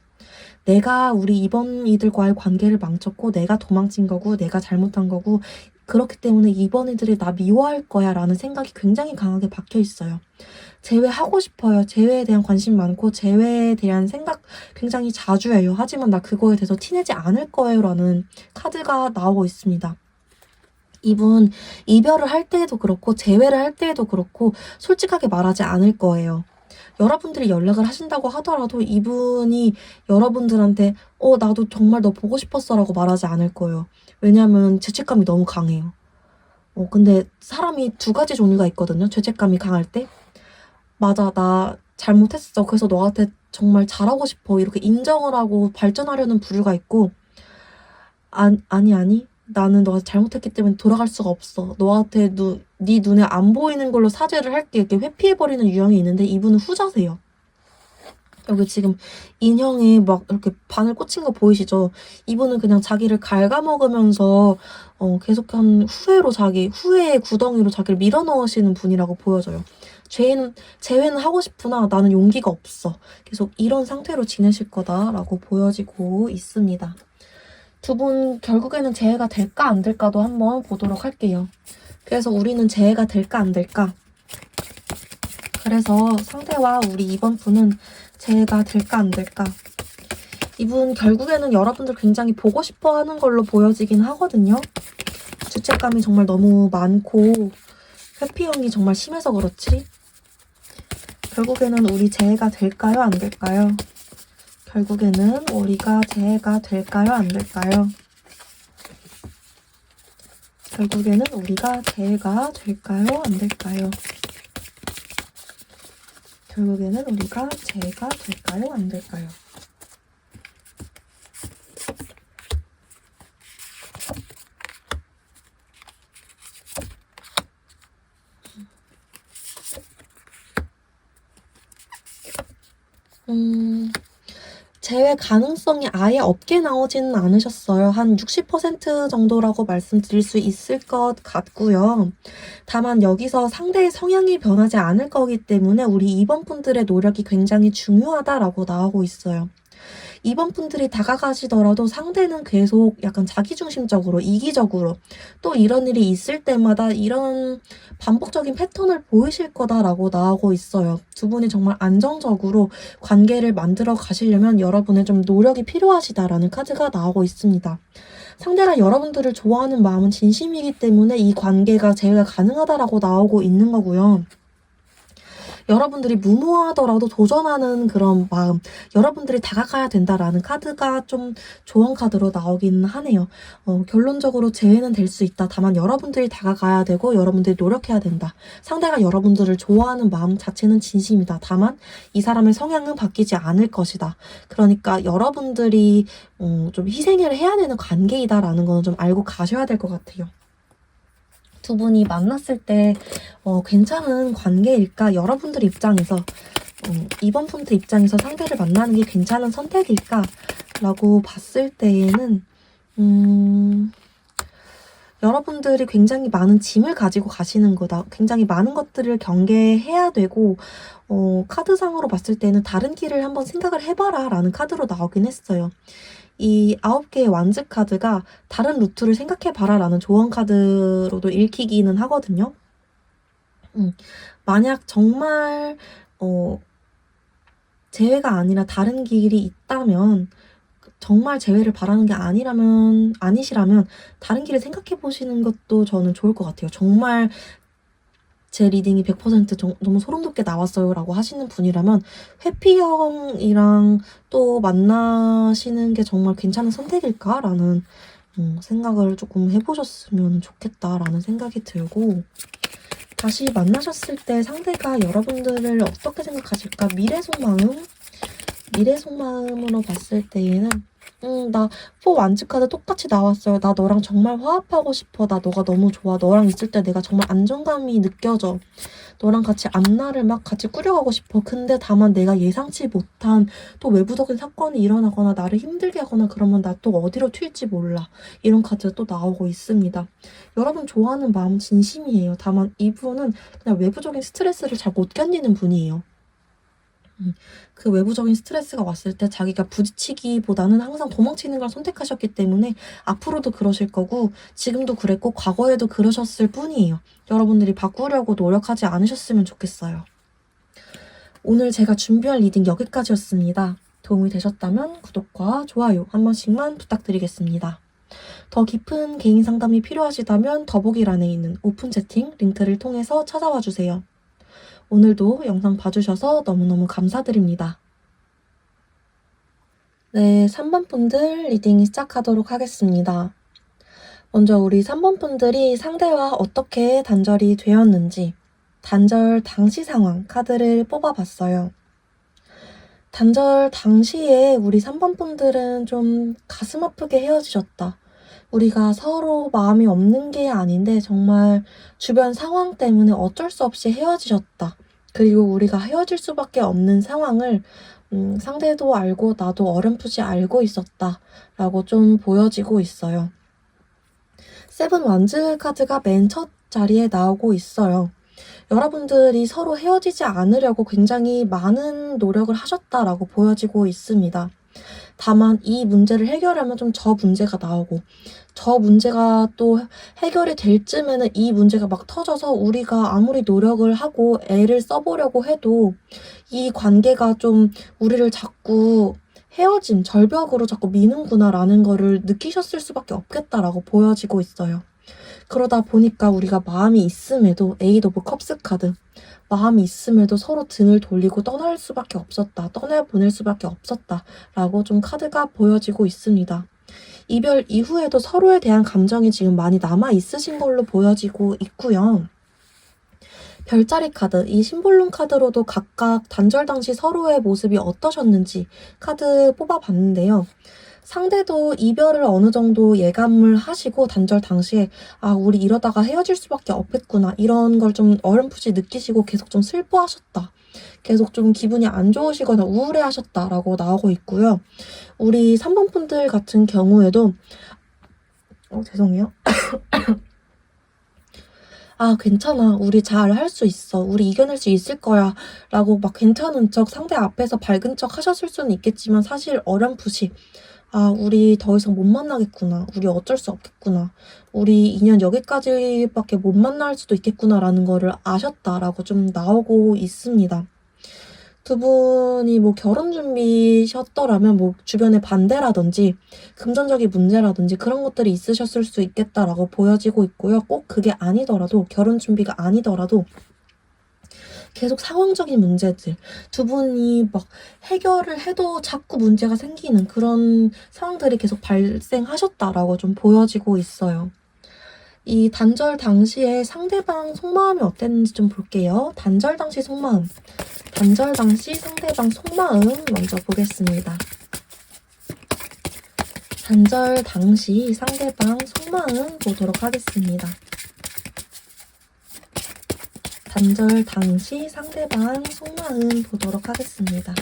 Speaker 1: 내가 우리 이번 이들과의 관계를 망쳤고 내가 도망친 거고 내가 잘못한 거고 그렇기 때문에 이번 이들이 나 미워할 거야 라는 생각이 굉장히 강하게 박혀 있어요. 재회하고 싶어요. 재회에 대한 관심 많고 재회에 대한 생각 굉장히 자주 해요. 하지만 나 그거에 대해서 티내지 않을 거예요 라는 카드가 나오고 있습니다. 이분 이별을 할 때에도 그렇고 재회를 할 때에도 그렇고 솔직하게 말하지 않을 거예요. 여러분들이 연락을 하신다고 하더라도 이분이 여러분들한테 나도 정말 너 보고 싶었어 라고 말하지 않을 거예요. 왜냐면 죄책감이 너무 강해요. 근데 사람이 두 가지 종류가 있거든요. 죄책감이 강할 때. 맞아, 나 잘못했어. 그래서 너한테 정말 잘하고 싶어. 이렇게 인정을 하고 발전하려는 부류가 있고 아니. 나는 너가 잘못했기 때문에 돌아갈 수가 없어. 너한테 네 눈에 안 보이는 걸로 사죄를 할게. 이렇게 회피해버리는 유형이 있는데 이분은 후자세요. 여기 지금 인형에 막 이렇게 바늘 꽂힌 거 보이시죠? 이분은 그냥 자기를 갉아먹으면서 계속한 후회의 구덩이로 자기를 밀어넣으시는 분이라고 보여져요. 재회는 하고 싶으나 나는 용기가 없어. 계속 이런 상태로 지내실 거다라고 보여지고 있습니다. 두 분 결국에는 재회가 될까 안 될까도 한번 보도록 할게요. 그래서 우리는 재회가 될까 안 될까? 그래서 상대와 우리 이번 분은 재회가 될까 안 될까? 이분 결국에는 여러분들 굉장히 보고 싶어 하는 걸로 보여지긴 하거든요. 죄책감이 정말 너무 많고 회피형이 정말 심해서 그렇지. 결국에는 우리 재회가 될까요? 안 될까요? 결국에는 우리가 재회가 될까요? 안 될까요? 결국에는 우리가 재회가 될까요? 안 될까요? 결국에는 우리가 재회가 될까요? 안 될까요? 재회 가능성이 아예 없게 나오지는 않으셨어요. 한 60% 정도라고 말씀드릴 수 있을 것 같고요. 다만 여기서 상대의 성향이 변하지 않을 거기 때문에 우리 2번 분들의 노력이 굉장히 중요하다라고 나오고 있어요. 2번 분들이 다가가시더라도 상대는 계속 약간 자기중심적으로 이기적으로 또 이런 일이 있을 때마다 이런 반복적인 패턴을 보이실 거다라고 나오고 있어요. 두 분이 정말 안정적으로 관계를 만들어 가시려면 여러분의 좀 노력이 필요하시다라는 카드가 나오고 있습니다. 상대가 여러분들을 좋아하는 마음은 진심이기 때문에 이 관계가 재회가 가능하다라고 나오고 있는 거고요. 여러분들이 무모하더라도 도전하는 그런 마음, 여러분들이 다가가야 된다라는 카드가 좀 조언 카드로 나오긴 하네요. 결론적으로 재회는 될 수 있다. 다만 여러분들이 다가가야 되고 여러분들이 노력해야 된다. 상대가 여러분들을 좋아하는 마음 자체는 진심이다. 다만 이 사람의 성향은 바뀌지 않을 것이다. 그러니까 여러분들이 좀 희생을 해야 되는 관계이다라는 거는 좀 알고 가셔야 될 것 같아요. 두 분이 만났을 때 괜찮은 관계일까? 여러분들 입장에서 이번 분들 입장에서 상대를 만나는 게 괜찮은 선택일까? 라고 봤을 때에는 여러분들이 굉장히 많은 짐을 가지고 가시는 거다. 굉장히 많은 것들을 경계해야 되고 카드상으로 봤을 때는 다른 길을 한번 생각을 해봐라 라는 카드로 나오긴 했어요. 이 9개의 완즈 카드가 다른 루트를 생각해봐라 라는 조언 카드로도 읽히기는 하거든요. 만약 정말 재회가 아니라 다른 길이 있다면, 정말 재회를 바라는 게 아니시라면 다른 길을 생각해 보시는 것도 저는 좋을 것 같아요. 정말 제 리딩이 100% 너무 소름 돋게 나왔어요 라고 하시는 분이라면 회피형이랑 또 만나시는 게 정말 괜찮은 선택일까? 라는 생각을 조금 해보셨으면 좋겠다라는 생각이 들고, 다시 만나셨을 때 상대가 여러분들을 어떻게 생각하실까? 미래 속마음으로 봤을 때에는 나 4 완즈 카드 똑같이 나왔어요. 나 너랑 정말 화합하고 싶어. 나 너가 너무 좋아. 너랑 있을 때 내가 정말 안정감이 느껴져. 너랑 같이 앞날을 막 같이 꾸려가고 싶어. 근데 다만 내가 예상치 못한 또 외부적인 사건이 일어나거나 나를 힘들게 하거나 그러면 나 또 어디로 튈지 몰라. 이런 카드가 또 나오고 있습니다. 여러분 좋아하는 마음 진심이에요. 다만 이분은 그냥 외부적인 스트레스를 잘 못 견디는 분이에요. 그 외부적인 스트레스가 왔을 때 자기가 부딪히기보다는 항상 도망치는 걸 선택하셨기 때문에 앞으로도 그러실 거고, 지금도 그랬고 과거에도 그러셨을 뿐이에요. 여러분들이 바꾸려고 노력하지 않으셨으면 좋겠어요. 오늘 제가 준비한 리딩 여기까지였습니다. 도움이 되셨다면 구독과 좋아요 한 번씩만 부탁드리겠습니다. 더 깊은 개인 상담이 필요하시다면 더보기란에 있는 오픈 채팅 링크를 통해서 찾아와 주세요. 오늘도 영상 봐주셔서 너무너무 감사드립니다. 네, 3번 분들 리딩 시작하도록 하겠습니다. 먼저 우리 3번 분들이 상대와 어떻게 단절이 되었는지 단절 당시 상황 카드를 뽑아봤어요. 단절 당시에 우리 3번 분들은 좀 가슴 아프게 헤어지셨다. 우리가 서로 마음이 없는 게 아닌데 정말 주변 상황 때문에 어쩔 수 없이 헤어지셨다. 그리고 우리가 헤어질 수밖에 없는 상황을 상대도 알고 나도 어렴풋이 알고 있었다 라고 좀 보여지고 있어요. 세븐 완즈 카드가 맨 첫 자리에 나오고 있어요. 여러분들이 서로 헤어지지 않으려고 굉장히 많은 노력을 하셨다라고 보여지고 있습니다. 다만 이 문제를 해결하면 좀 저 문제가 나오고, 저 문제가 또 해결이 될 쯤에는 이 문제가 막 터져서 우리가 아무리 노력을 하고 애를 써보려고 해도 이 관계가 좀 우리를 자꾸 헤어짐, 절벽으로 자꾸 미는구나 라는 거를 느끼셨을 수밖에 없겠다라고 보여지고 있어요. 그러다 보니까 우리가 마음이 있음에도, 에이드 오브 컵스 카드, 마음이 있음에도 서로 등을 돌리고 떠날 수밖에 없었다, 떠내보낼 수밖에 없었다 라고 좀 카드가 보여지고 있습니다. 이별 이후에도 서로에 대한 감정이 지금 많이 남아있으신 걸로 보여지고 있고요. 별자리 카드, 이 심볼룸 카드로도 각각 단절 당시 서로의 모습이 어떠셨는지 카드 뽑아봤는데요. 상대도 이별을 어느 정도 예감을 하시고 단절 당시에 우리 이러다가 헤어질 수밖에 없겠구나 이런 걸 좀 어렴풋이 느끼시고 계속 좀 슬퍼하셨다. 계속 좀 기분이 안 좋으시거나 우울해하셨다라고 나오고 있고요. 우리 3번 분들 같은 경우에도 죄송해요. 괜찮아. 우리 잘 할 수 있어. 우리 이겨낼 수 있을 거야. 라고 막 괜찮은 척 상대 앞에서 밝은 척 하셨을 수는 있겠지만 사실 어렴풋이 우리 더 이상 못 만나겠구나. 우리 어쩔 수 없겠구나. 우리 인연 여기까지밖에 못 만날 수도 있겠구나라는 거를 아셨다라고 좀 나오고 있습니다. 두 분이 결혼 준비셨더라면 주변에 반대라든지 금전적인 문제라든지 그런 것들이 있으셨을 수 있겠다라고 보여지고 있고요. 꼭 그게 아니더라도, 결혼 준비가 아니더라도 계속 상황적인 문제들, 두 분이 해결을 해도 자꾸 문제가 생기는 그런 상황들이 계속 발생하셨다라고 좀 보여지고 있어요. 이 단절 당시에 상대방 속마음이 어땠는지 좀 볼게요. 단절 당시 속마음. 단절 당시 상대방 속마음 먼저 보겠습니다. 단절 당시 상대방 속마음 보도록 하겠습니다. 단절 당시 상대방 속마음 보도록 하겠습니다.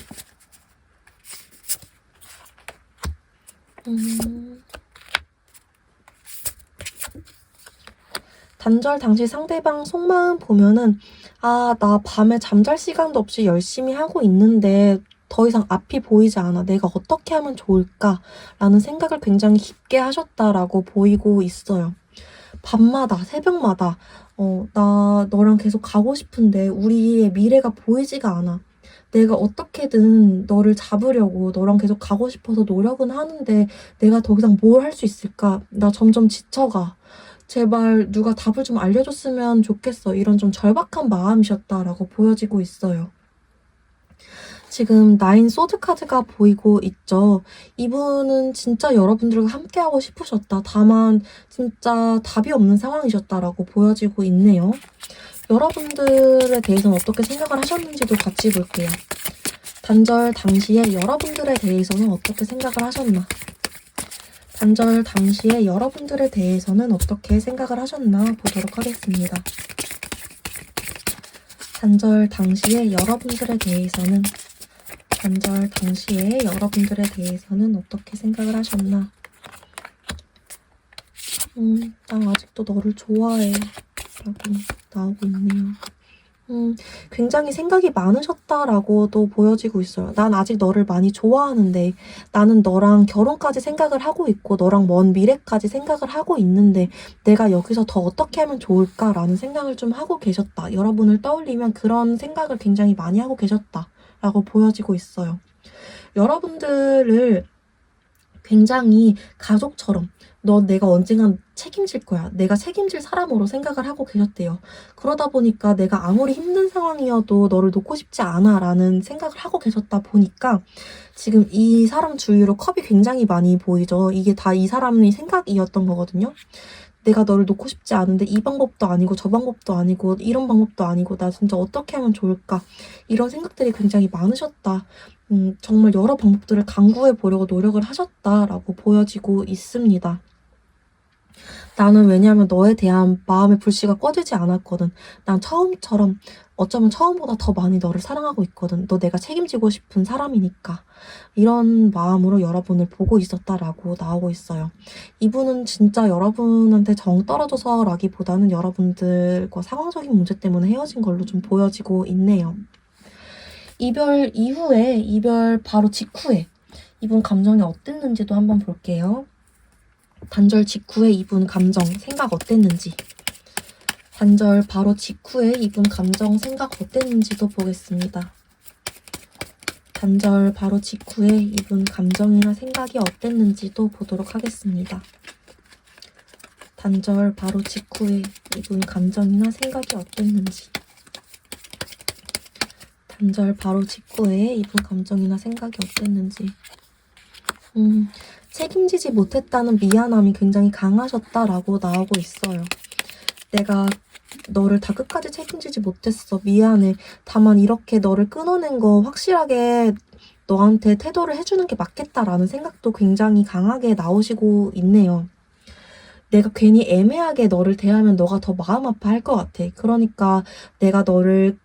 Speaker 1: 단절 당시 상대방 속마음 보면은 아, 나 밤에 잠잘 시간도 없이 열심히 하고 있는데 더 이상 앞이 보이지 않아. 내가 어떻게 하면 좋을까? 라는 생각을 굉장히 깊게 하셨다라고 보이고 있어요. 밤마다, 새벽마다, 나 너랑 계속 가고 싶은데 우리의 미래가 보이지가 않아. 내가 어떻게든 너를 잡으려고 너랑 계속 가고 싶어서 노력은 하는데 내가 더 이상 뭘 할 수 있을까? 나 점점 지쳐가. 제발 누가 답을 좀 알려줬으면 좋겠어. 이런 좀 절박한 마음이셨다라고 보여지고 있어요. 지금 나인 소드 카드가 보이고 있죠. 이분은 진짜 여러분들과 함께하고 싶으셨다. 다만 진짜 답이 없는 상황이셨다라고 보여지고 있네요. 여러분들에 대해서는 어떻게 생각을 하셨는지도 같이 볼게요. 단절 당시에 여러분들에 대해서는 어떻게 생각을 하셨나? 단절 당시에 여러분들에 대해서는 어떻게 생각을 하셨나 보도록 하겠습니다. 단절 당시에 여러분들에 대해서는 어떻게 생각을 하셨나? 난 아직도 너를 좋아해. 라고 나오고 있네요. 굉장히 생각이 많으셨다라고도 보여지고 있어요. 난 아직 너를 많이 좋아하는데, 나는 너랑 결혼까지 생각을 하고 있고, 너랑 먼 미래까지 생각을 하고 있는데, 내가 여기서 더 어떻게 하면 좋을까라는 생각을 좀 하고 계셨다. 여러분을 떠올리면 그런 생각을 굉장히 많이 하고 계셨다라고 보여지고 있어요. 여러분들을 굉장히 가족처럼 내가 언젠간 책임질 거야. 내가 책임질 사람으로 생각을 하고 계셨대요. 그러다 보니까 내가 아무리 힘든 상황이어도 너를 놓고 싶지 않아 라는 생각을 하고 계셨다 보니까 지금 이 사람 주위로 컵이 굉장히 많이 보이죠. 이게 다 이 사람의 생각이었던 거거든요. 내가 너를 놓고 싶지 않은데 이 방법도 아니고 저 방법도 아니고 이런 방법도 아니고 나 진짜 어떻게 하면 좋을까? 이런 생각들이 굉장히 많으셨다. 정말 여러 방법들을 강구해 보려고 노력을 하셨다라고 보여지고 있습니다. 나는 왜냐하면 너에 대한 마음의 불씨가 꺼지지 않았거든. 난 처음처럼 어쩌면 처음보다 더 많이 너를 사랑하고 있거든. 너 내가 책임지고 싶은 사람이니까. 이런 마음으로 여러분을 보고 있었다라고 나오고 있어요. 이분은 진짜 여러분한테 정 떨어져서라기보다는 여러분들과 상황적인 문제 때문에 헤어진 걸로 좀 보여지고 있네요. 이별 이후에, 이별 바로 직후에 이분 감정이 어땠는지도 한번 볼게요. 단절 직후에 이분 감정, 생각 어땠는지. 단절 바로 직후에 이분 감정, 생각 어땠는지도 보겠습니다. 단절 바로 직후에 이분 감정이나 생각이 어땠는지도 보도록 하겠습니다. 단절 바로 직후에 이분 감정이나 생각이 어땠는지. 단절 바로 직후에 이분 감정이나 생각이 어땠는지. 책임지지 못했다는 미안함이 굉장히 강하셨다라고 나오고 있어요. 내가 너를 다 끝까지 책임지지 못했어. 미안해. 다만 이렇게 너를 끊어낸 거 확실하게 너한테 태도를 해주는 게 맞겠다라는 생각도 굉장히 강하게 나오시고 있네요. 내가 괜히 애매하게 너를 대하면 너가 더 마음 아파할 것 같아. 그러니까 내가 너를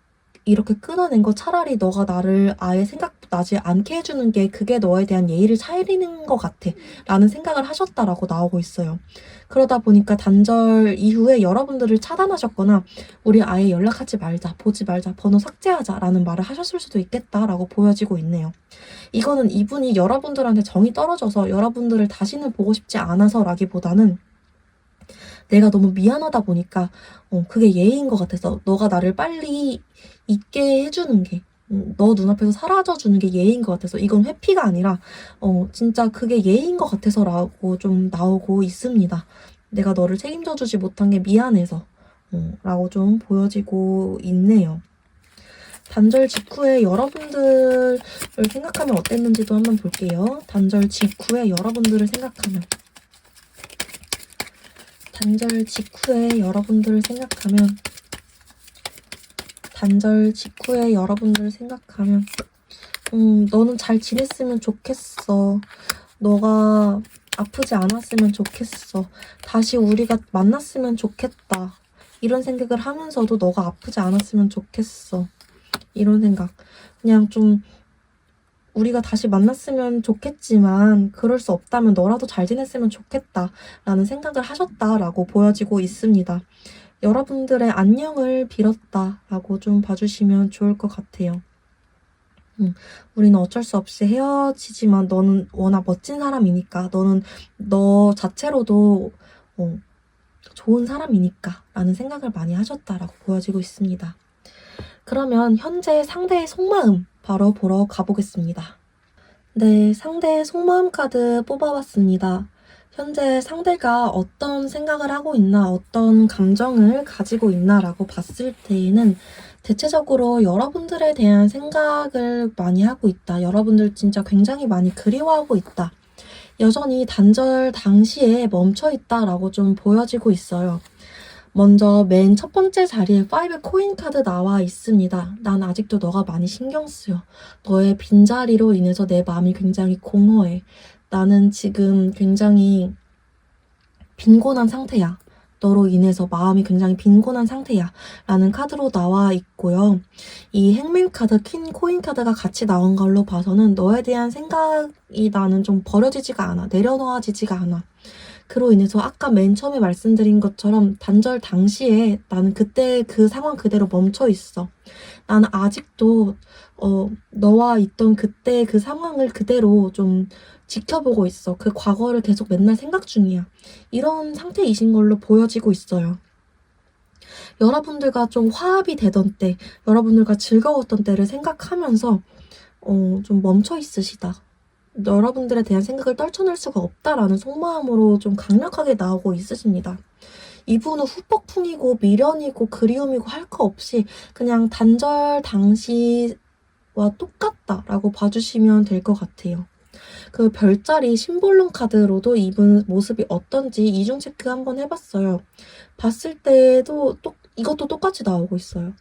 Speaker 1: 이렇게 끊어낸 거 차라리 너가 나를 아예 생각나지 않게 해주는 게 그게 너에 대한 예의를 차리는 것 같아 라는 생각을 하셨다라고 나오고 있어요. 그러다 보니까 단절 이후에 여러분들을 차단하셨거나 우리 아예 연락하지 말자, 보지 말자, 번호 삭제하자 라는 말을 하셨을 수도 있겠다라고 보여지고 있네요. 이거는 이분이 여러분들한테 정이 떨어져서 여러분들을 다시는 보고 싶지 않아서 라기보다는 내가 너무 미안하다 보니까 그게 예의인 것 같아서 너가 나를 빨리 잊게 해주는 게 너 눈앞에서 사라져주는 게 예의인 것 같아서 이건 회피가 아니라 진짜 그게 예의인 것 같아서라고 좀 나오고 있습니다. 내가 너를 책임져주지 못한 게 미안해서 라고 좀 보여지고 있네요. 단절 직후에 여러분들을 생각하면 어땠는지도 한번 볼게요. 단절 직후에 여러분들을 생각하면 단절 직후에 여러분들을 생각하면 너는 잘 지냈으면 좋겠어. 너가 아프지 않았으면 좋겠어. 다시 우리가 만났으면 좋겠다. 이런 생각을 하면서도 너가 아프지 않았으면 좋겠어. 이런 생각. 그냥 좀 우리가 다시 만났으면 좋겠지만 그럴 수 없다면 너라도 잘 지냈으면 좋겠다 라는 생각을 하셨다라고 보여지고 있습니다. 여러분들의 안녕을 빌었다라고 좀 봐주시면 좋을 것 같아요. 우리는 어쩔 수 없이 헤어지지만 너는 워낙 멋진 사람이니까, 너는 너 자체로도 좋은 사람이니까 라는 생각을 많이 하셨다라고 보여지고 있습니다. 그러면 현재 상대의 속마음 바로 보러 가보겠습니다. 네, 상대의 속마음 카드 뽑아봤습니다. 현재 상대가 어떤 생각을 하고 있나, 어떤 감정을 가지고 있나라고 봤을 때에는 대체적으로 여러분들에 대한 생각을 많이 하고 있다. 여러분들 진짜 굉장히 많이 그리워하고 있다. 여전히 단절 당시에 멈춰 있다라고 좀 보여지고 있어요. 먼저 맨 첫 번째 자리에 5 코인 카드 나와 있습니다. 난 아직도 너가 많이 신경 쓰여. 너의 빈자리로 인해서 내 마음이 굉장히 공허해. 나는 지금 굉장히 빈곤한 상태야. 너로 인해서 마음이 굉장히 빈곤한 상태야. 라는 카드로 나와 있고요. 이 행맨 카드, 퀸 코인 카드가 같이 나온 걸로 봐서는 너에 대한 생각이 나는 좀 버려지지가 않아. 내려놓아지지가 않아. 그로 인해서 아까 맨 처음에 말씀드린 것처럼 단절 당시에 나는 그때 그 상황 그대로 멈춰 있어. 나는 아직도 너와 있던 그때 그 상황을 그대로 좀 지켜보고 있어. 그 과거를 계속 맨날 생각 중이야. 이런 상태이신 걸로 보여지고 있어요. 여러분들과 좀 화합이 되던 때, 여러분들과 즐거웠던 때를 생각하면서 좀 멈춰 있으시다. 여러분들에 대한 생각을 떨쳐낼 수가 없다라는 속마음으로 좀 강력하게 나오고 있으십니다. 이분은 후폭풍이고 미련이고 그리움이고 할 거 없이 그냥 단절 당시와 똑같다라고 봐주시면 될 것 같아요. 그 별자리 심볼론 카드로도 이분 모습이 어떤지 이중 체크 한번 해봤어요. 봤을 때도 이것도 똑같이 나오고 있어요.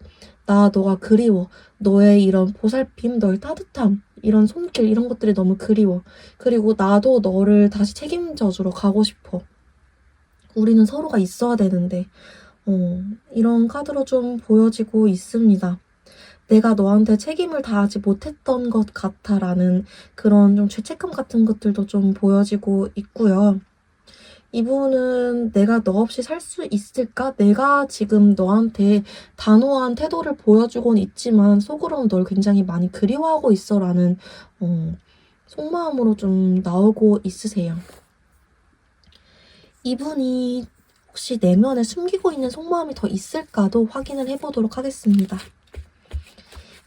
Speaker 1: 나 너가 그리워. 너의 이런 보살핌, 너의 따뜻함, 이런 손길 이런 것들이 너무 그리워. 그리고 나도 너를 다시 책임져주러 가고 싶어. 우리는 서로가 있어야 되는데 이런 카드로 좀 보여지고 있습니다. 내가 너한테 책임을 다하지 못했던 것 같아라는 그런 좀 죄책감 같은 것들도 좀 보여지고 있고요. 이분은 내가 너 없이 살 수 있을까? 내가 지금 너한테 단호한 태도를 보여주곤 있지만 속으로는 널 굉장히 많이 그리워하고 있어라는 속마음으로 좀 나오고 있으세요. 이분이 혹시 내면에 숨기고 있는 속마음이 더 있을까도 확인을 해보도록 하겠습니다.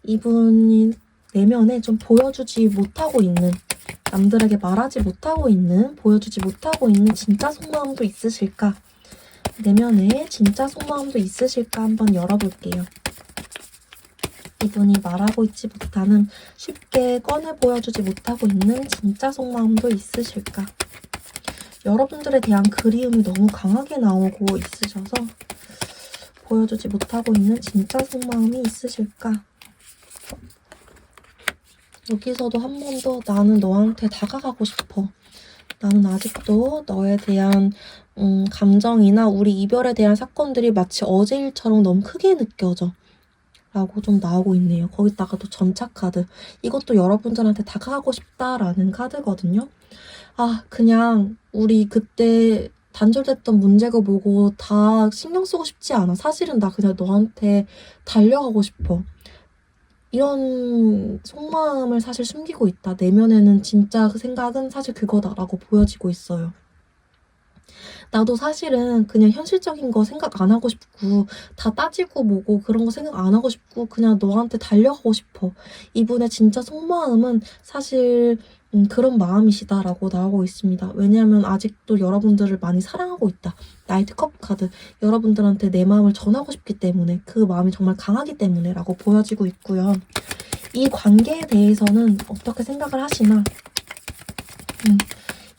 Speaker 1: 이분이 내면에 좀 보여주지 못하고 있는, 남들에게 말하지 못하고 있는, 보여주지 못하고 있는 진짜 속마음도 있으실까? 내면에 진짜 속마음도 있으실까 한번 열어볼게요. 이분이 말하고 있지 못하는, 쉽게 꺼내 보여주지 못하고 있는 진짜 속마음도 있으실까? 여러분들에 대한 그리움이 너무 강하게 나오고 있으셔서 보여주지 못하고 있는 진짜 속마음이 있으실까? 여기서도 한 번 더 나는 너한테 다가가고 싶어. 나는 아직도 너에 대한 감정이나 우리 이별에 대한 사건들이 마치 어제 일처럼 너무 크게 느껴져. 라고 좀 나오고 있네요. 거기다가 또 전차 카드. 이것도 여러분들한테 다가가고 싶다라는 카드거든요. 아, 그냥 우리 그때 단절됐던 문제가 뭐고 다 신경 쓰고 싶지 않아. 사실은 나 그냥 너한테 달려가고 싶어. 이런 속마음을 사실 숨기고 있다. 내면에는 진짜 그 생각은 사실 그거다라고 보여지고 있어요. 나도 사실은 그냥 현실적인 거 생각 안 하고 싶고 다 따지고 뭐고 그런 거 생각 안 하고 싶고 그냥 너한테 달려가고 싶어. 이분의 진짜 속마음은 사실 그런 마음이시다라고 나오고 있습니다. 왜냐하면 아직도 여러분들을 많이 사랑하고 있다. 나이트 컵 카드. 여러분들한테 내 마음을 전하고 싶기 때문에, 그 마음이 정말 강하기 때문에 라고 보여지고 있고요. 이 관계에 대해서는 어떻게 생각을 하시나?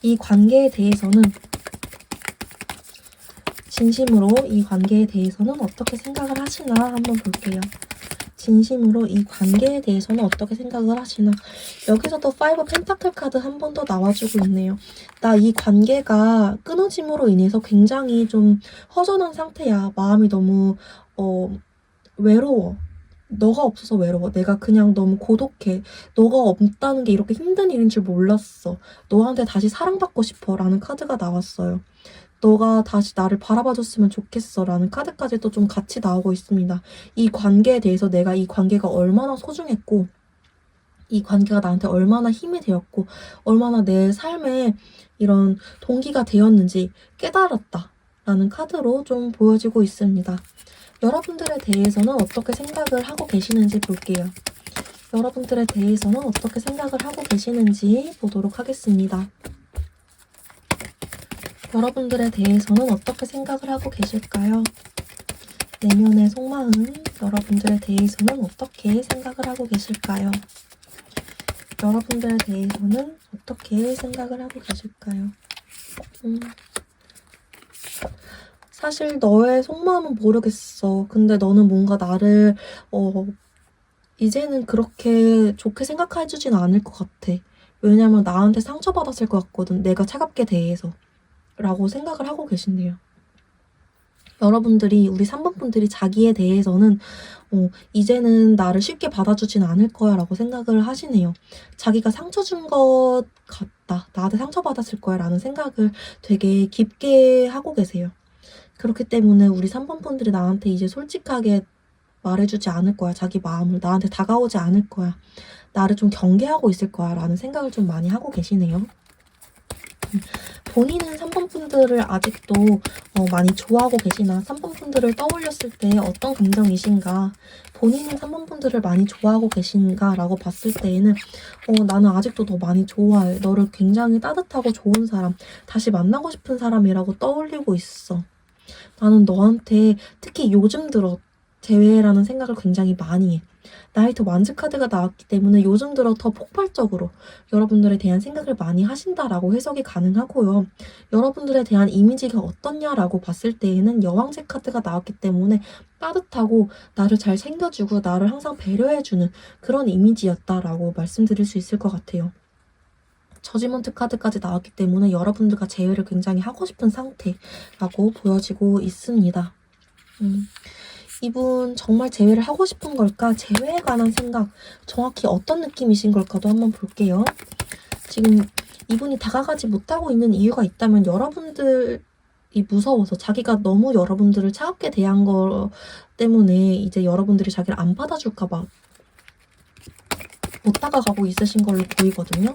Speaker 1: 이 관계에 대해서는 진심으로 이 관계에 대해서는 어떻게 생각을 하시나 한번 볼게요. 진심으로 이 관계에 대해서는 어떻게 생각을 하시나. 여기서도 5 펜타클 카드 한 번 더 나와주고 있네요. 나 이 관계가 끊어짐으로 인해서 굉장히 좀 허전한 상태야. 마음이 너무 외로워. 너가 없어서 외로워. 내가 그냥 너무 고독해. 너가 없다는 게 이렇게 힘든 일인 줄 몰랐어. 너한테 다시 사랑받고 싶어 라는 카드가 나왔어요. 너가 다시 나를 바라봐줬으면 좋겠어 라는 카드까지도 좀 같이 나오고 있습니다. 이 관계에 대해서 내가 이 관계가 얼마나 소중했고 이 관계가 나한테 얼마나 힘이 되었고 얼마나 내 삶에 이런 동기가 되었는지 깨달았다 라는 카드로 좀 보여지고 있습니다. 여러분들에 대해서는 어떻게 생각을 하고 계시는지 볼게요. 여러분들에 대해서는 어떻게 생각을 하고 계시는지 보도록 하겠습니다. 여러분들에 대해서는 어떻게 생각을 하고 계실까요? 내면의 속마음, 여러분들에 대해서는 어떻게 생각을 하고 계실까요? 여러분들에 대해서는 어떻게 생각을 하고 계실까요? 사실 너의 속마음은 모르겠어. 근데 너는 뭔가 나를 이제는 그렇게 좋게 생각해주진 않을 것 같아. 왜냐면 나한테 상처받았을 것 같거든. 내가 차갑게 대해서. 라고 생각을 하고 계신대요. 여러분들이, 우리 3번 분들이 자기에 대해서는 이제는 나를 쉽게 받아주진 않을 거야 라고 생각을 하시네요. 자기가 상처 준 것 같다. 나한테 상처받았을 거야 라는 생각을 되게 깊게 하고 계세요. 그렇기 때문에 우리 3번 분들이 나한테 이제 솔직하게 말해주지 않을 거야. 자기 마음을 나한테 다가오지 않을 거야. 나를 좀 경계하고 있을 거야 라는 생각을 좀 많이 하고 계시네요. 본인은 3번 분들을 아직도 많이 좋아하고 계시나 3번 분들을 떠올렸을 때 어떤 감정이신가, 본인은 3번 분들을 많이 좋아하고 계신가 라고 봤을 때에는 나는 아직도 너 많이 좋아해. 너를 굉장히 따뜻하고 좋은 사람, 다시 만나고 싶은 사람이라고 떠올리고 있어. 나는 너한테 특히 요즘 들어 재회라는 생각을 굉장히 많이 해. 나이트 완즈 카드가 나왔기 때문에 요즘 들어 더 폭발적으로 여러분들에 대한 생각을 많이 하신다라고 해석이 가능하고요. 여러분들에 대한 이미지가 어떻냐라고 봤을 때에는 여왕제 카드가 나왔기 때문에 따뜻하고 나를 잘 챙겨주고 나를 항상 배려해주는 그런 이미지였다라고 말씀드릴 수 있을 것 같아요. 저지먼트 카드까지 나왔기 때문에 여러분들과 재회를 굉장히 하고 싶은 상태라고 보여지고 있습니다. 이분 정말 재회를 하고 싶은 걸까? 재회에 관한 생각, 정확히 어떤 느낌이신 걸까도 한번 볼게요. 지금 이분이 다가가지 못하고 있는 이유가 있다면 여러분들이 무서워서, 자기가 너무 여러분들을 차갑게 대한 거 때문에 이제 여러분들이 자기를 안 받아줄까 봐 못 다가가고 있으신 걸로 보이거든요.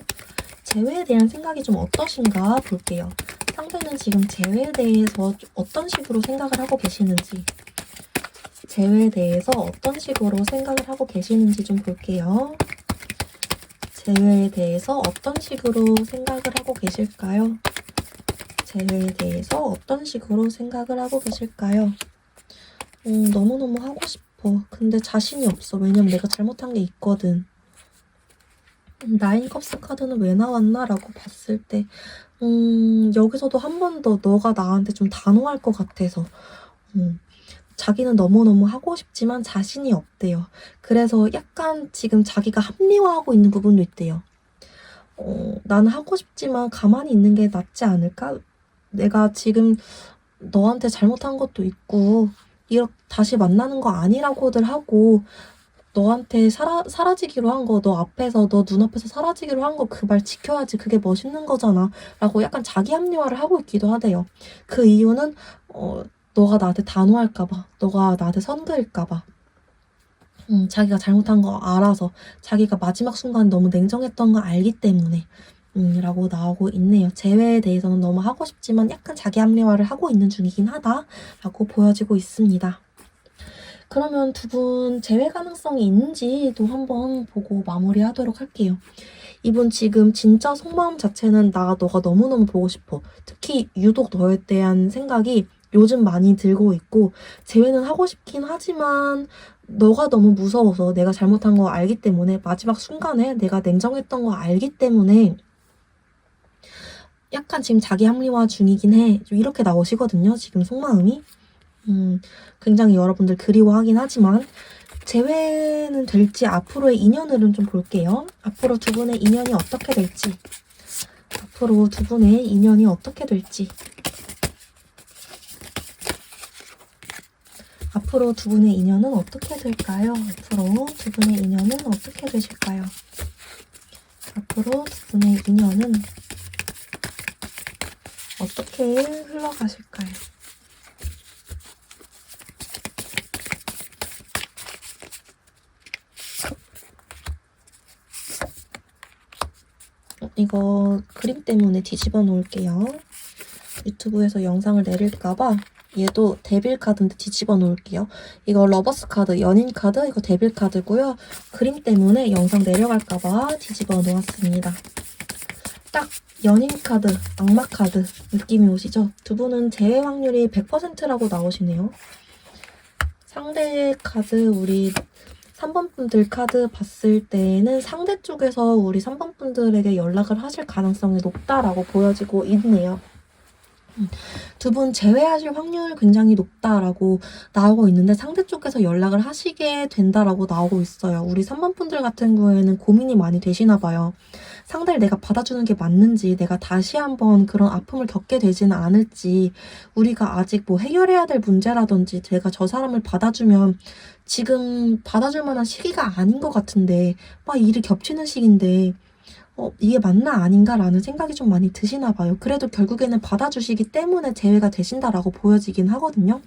Speaker 1: 재회에 대한 생각이 좀 어떠신가 볼게요. 상대는 지금 재회에 대해서 어떤 식으로 생각을 하고 계시는지, 재회에 대해서 어떤 식으로 생각을 하고 계시는지 좀 볼게요. 재회에 대해서 어떤 식으로 생각을 하고 계실까요? 재회에 대해서 어떤 식으로 생각을 하고 계실까요? 너무너무 하고 싶어. 근데 자신이 없어. 왜냐면 내가 잘못한 게 있거든. 나인 컵스 카드는 왜 나왔나? 라고 봤을 때 여기서도 한 번 더 너가 나한테 좀 단호할 것 같아서 자기는 너무너무 하고 싶지만 자신이 없대요. 그래서 약간 지금 자기가 합리화하고 있는 부분도 있대요. 나는 하고 싶지만 가만히 있는 게 낫지 않을까? 내가 지금 너한테 잘못한 것도 있고 이렇게 다시 만나는 거 아니라고들 하고 너한테 사라지기로 한 거, 너 앞에서, 너 눈앞에서 사라지기로 한 거 그 말 지켜야지. 그게 멋있는 거잖아. 라고 약간 자기 합리화를 하고 있기도 하대요. 그 이유는 너가 나한테 단호할까봐, 너가 나한테 선 그을까봐. 자기가 잘못한 거 알아서, 자기가 마지막 순간 너무 냉정했던 거 알기 때문에 라고 나오고 있네요. 재회에 대해서는 너무 하고 싶지만 약간 자기 합리화를 하고 있는 중이긴 하다 라고 보여지고 있습니다. 그러면 두 분 재회 가능성이 있는지도 한번 보고 마무리하도록 할게요. 이분 지금 진짜 속마음 자체는 너가 너무너무 보고 싶어. 특히 유독 너에 대한 생각이 요즘 많이 들고 있고, 재회는 하고 싶긴 하지만 너가 너무 무서워서, 내가 잘못한 거 알기 때문에, 마지막 순간에 내가 냉정했던 거 알기 때문에 약간 지금 자기 합리화 중이긴 해. 이렇게 나오시거든요. 지금 속마음이. 굉장히 여러분들 그리워하긴 하지만 재회는 될지 앞으로의 인연을은 좀 볼게요. 앞으로 두 분의 인연이 어떻게 될지. 앞으로 두 분의 인연이 어떻게 될지. 앞으로 두 분의 인연은 어떻게 될까요? 앞으로 두 분의 인연은 어떻게 되실까요? 앞으로 두 분의 인연은 어떻게 흘러가실까요? 이거 그림 때문에 뒤집어 놓을게요. 유튜브에서 영상을 내릴까봐 얘도 데빌 카드인데 뒤집어 놓을게요. 이거 러버스 카드, 연인 카드, 이거 데빌 카드고요. 그림 때문에 영상 내려갈까봐 뒤집어 놓았습니다. 딱 연인 카드, 악마 카드 느낌이 오시죠? 두 분은 재회 확률이 100%라고 나오시네요. 상대 카드, 우리 3번 분들 카드 봤을 때는 상대 쪽에서 우리 3번 분들에게 연락을 하실 가능성이 높다라고 보여지고 있네요. 두 분 제외하실 확률 굉장히 높다라고 나오고 있는데 상대 쪽에서 연락을 하시게 된다라고 나오고 있어요. 우리 3번 분들 같은 경우에는 고민이 많이 되시나 봐요. 상대를 내가 받아주는 게 맞는지, 내가 다시 한번 그런 아픔을 겪게 되지는 않을지, 우리가 아직 뭐 해결해야 될 문제라든지, 내가 저 사람을 받아주면 지금 받아줄 만한 시기가 아닌 것 같은데 막 일이 겹치는 시기인데 이게 맞나 아닌가라는 생각이 좀 많이 드시나 봐요. 그래도 결국에는 받아주시기 때문에 재회가 되신다라고 보여지긴 하거든요.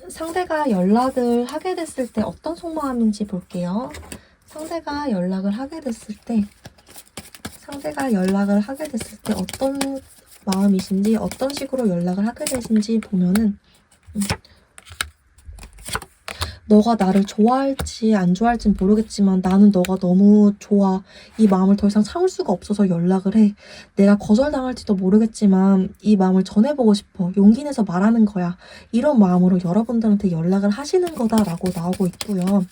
Speaker 1: 상대가 연락을 하게 됐을 때 어떤 속마음인지 볼게요. 상대가 연락을 하게 됐을 때 어떤 마음이신지, 어떤 식으로 연락을 하게 되신지 보면은 너가 나를 좋아할지 안 좋아할지 모르겠지만 나는 너가 너무 좋아. 이 마음을 더 이상 참을 수가 없어서 연락을 해. 내가 거절당할지도 모르겠지만 이 마음을 전해보고 싶어. 용기 내서 말하는 거야. 이런 마음으로 여러분들한테 연락을 하시는 거다라고 나오고 있고요.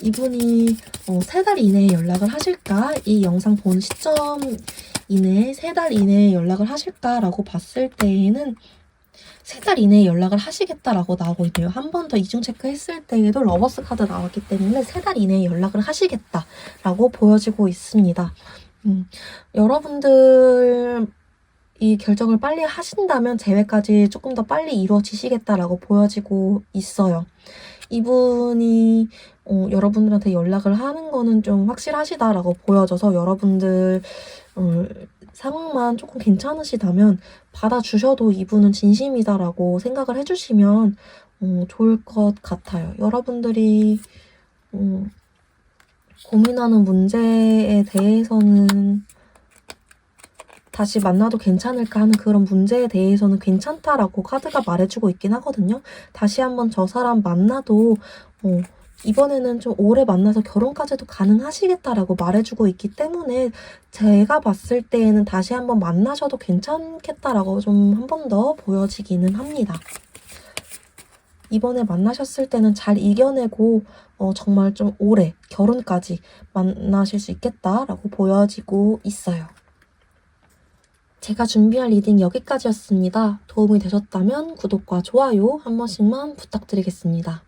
Speaker 1: 이분이 3달 이내에 연락을 하실까? 이 영상 본 시점 이내에 3달 이내에 연락을 하실까라고 봤을 때에는 3달 이내에 연락을 하시겠다라고 나오고 있네요. 한 번 더 이중 체크했을 때에도 러버스 카드 나왔기 때문에 3달 이내에 연락을 하시겠다라고 보여지고 있습니다. 여러분들 이 결정을 빨리 하신다면 재회까지 조금 더 빨리 이루어지시겠다라고 보여지고 있어요. 이분이 여러분들한테 연락을 하는 거는 좀 확실하시다라고 보여져서 여러분들 상황만 조금 괜찮으시다면 받아주셔도 이분은 진심이다라고 생각을 해주시면 좋을 것 같아요. 여러분들이 고민하는 문제에 대해서는 다시 만나도 괜찮을까 하는 그런 문제에 대해서는 괜찮다라고 카드가 말해주고 있긴 하거든요. 다시 한번 저 사람 만나도 이번에는 좀 오래 만나서 결혼까지도 가능하시겠다라고 말해주고 있기 때문에 제가 봤을 때에는 다시 한번 만나셔도 괜찮겠다라고 좀 한 번 더 보여지기는 합니다. 이번에 만나셨을 때는 잘 이겨내고 정말 좀 오래 결혼까지 만나실 수 있겠다라고 보여지고 있어요. 제가 준비한 리딩 여기까지였습니다. 도움이 되셨다면 구독과 좋아요 한 번씩만 부탁드리겠습니다.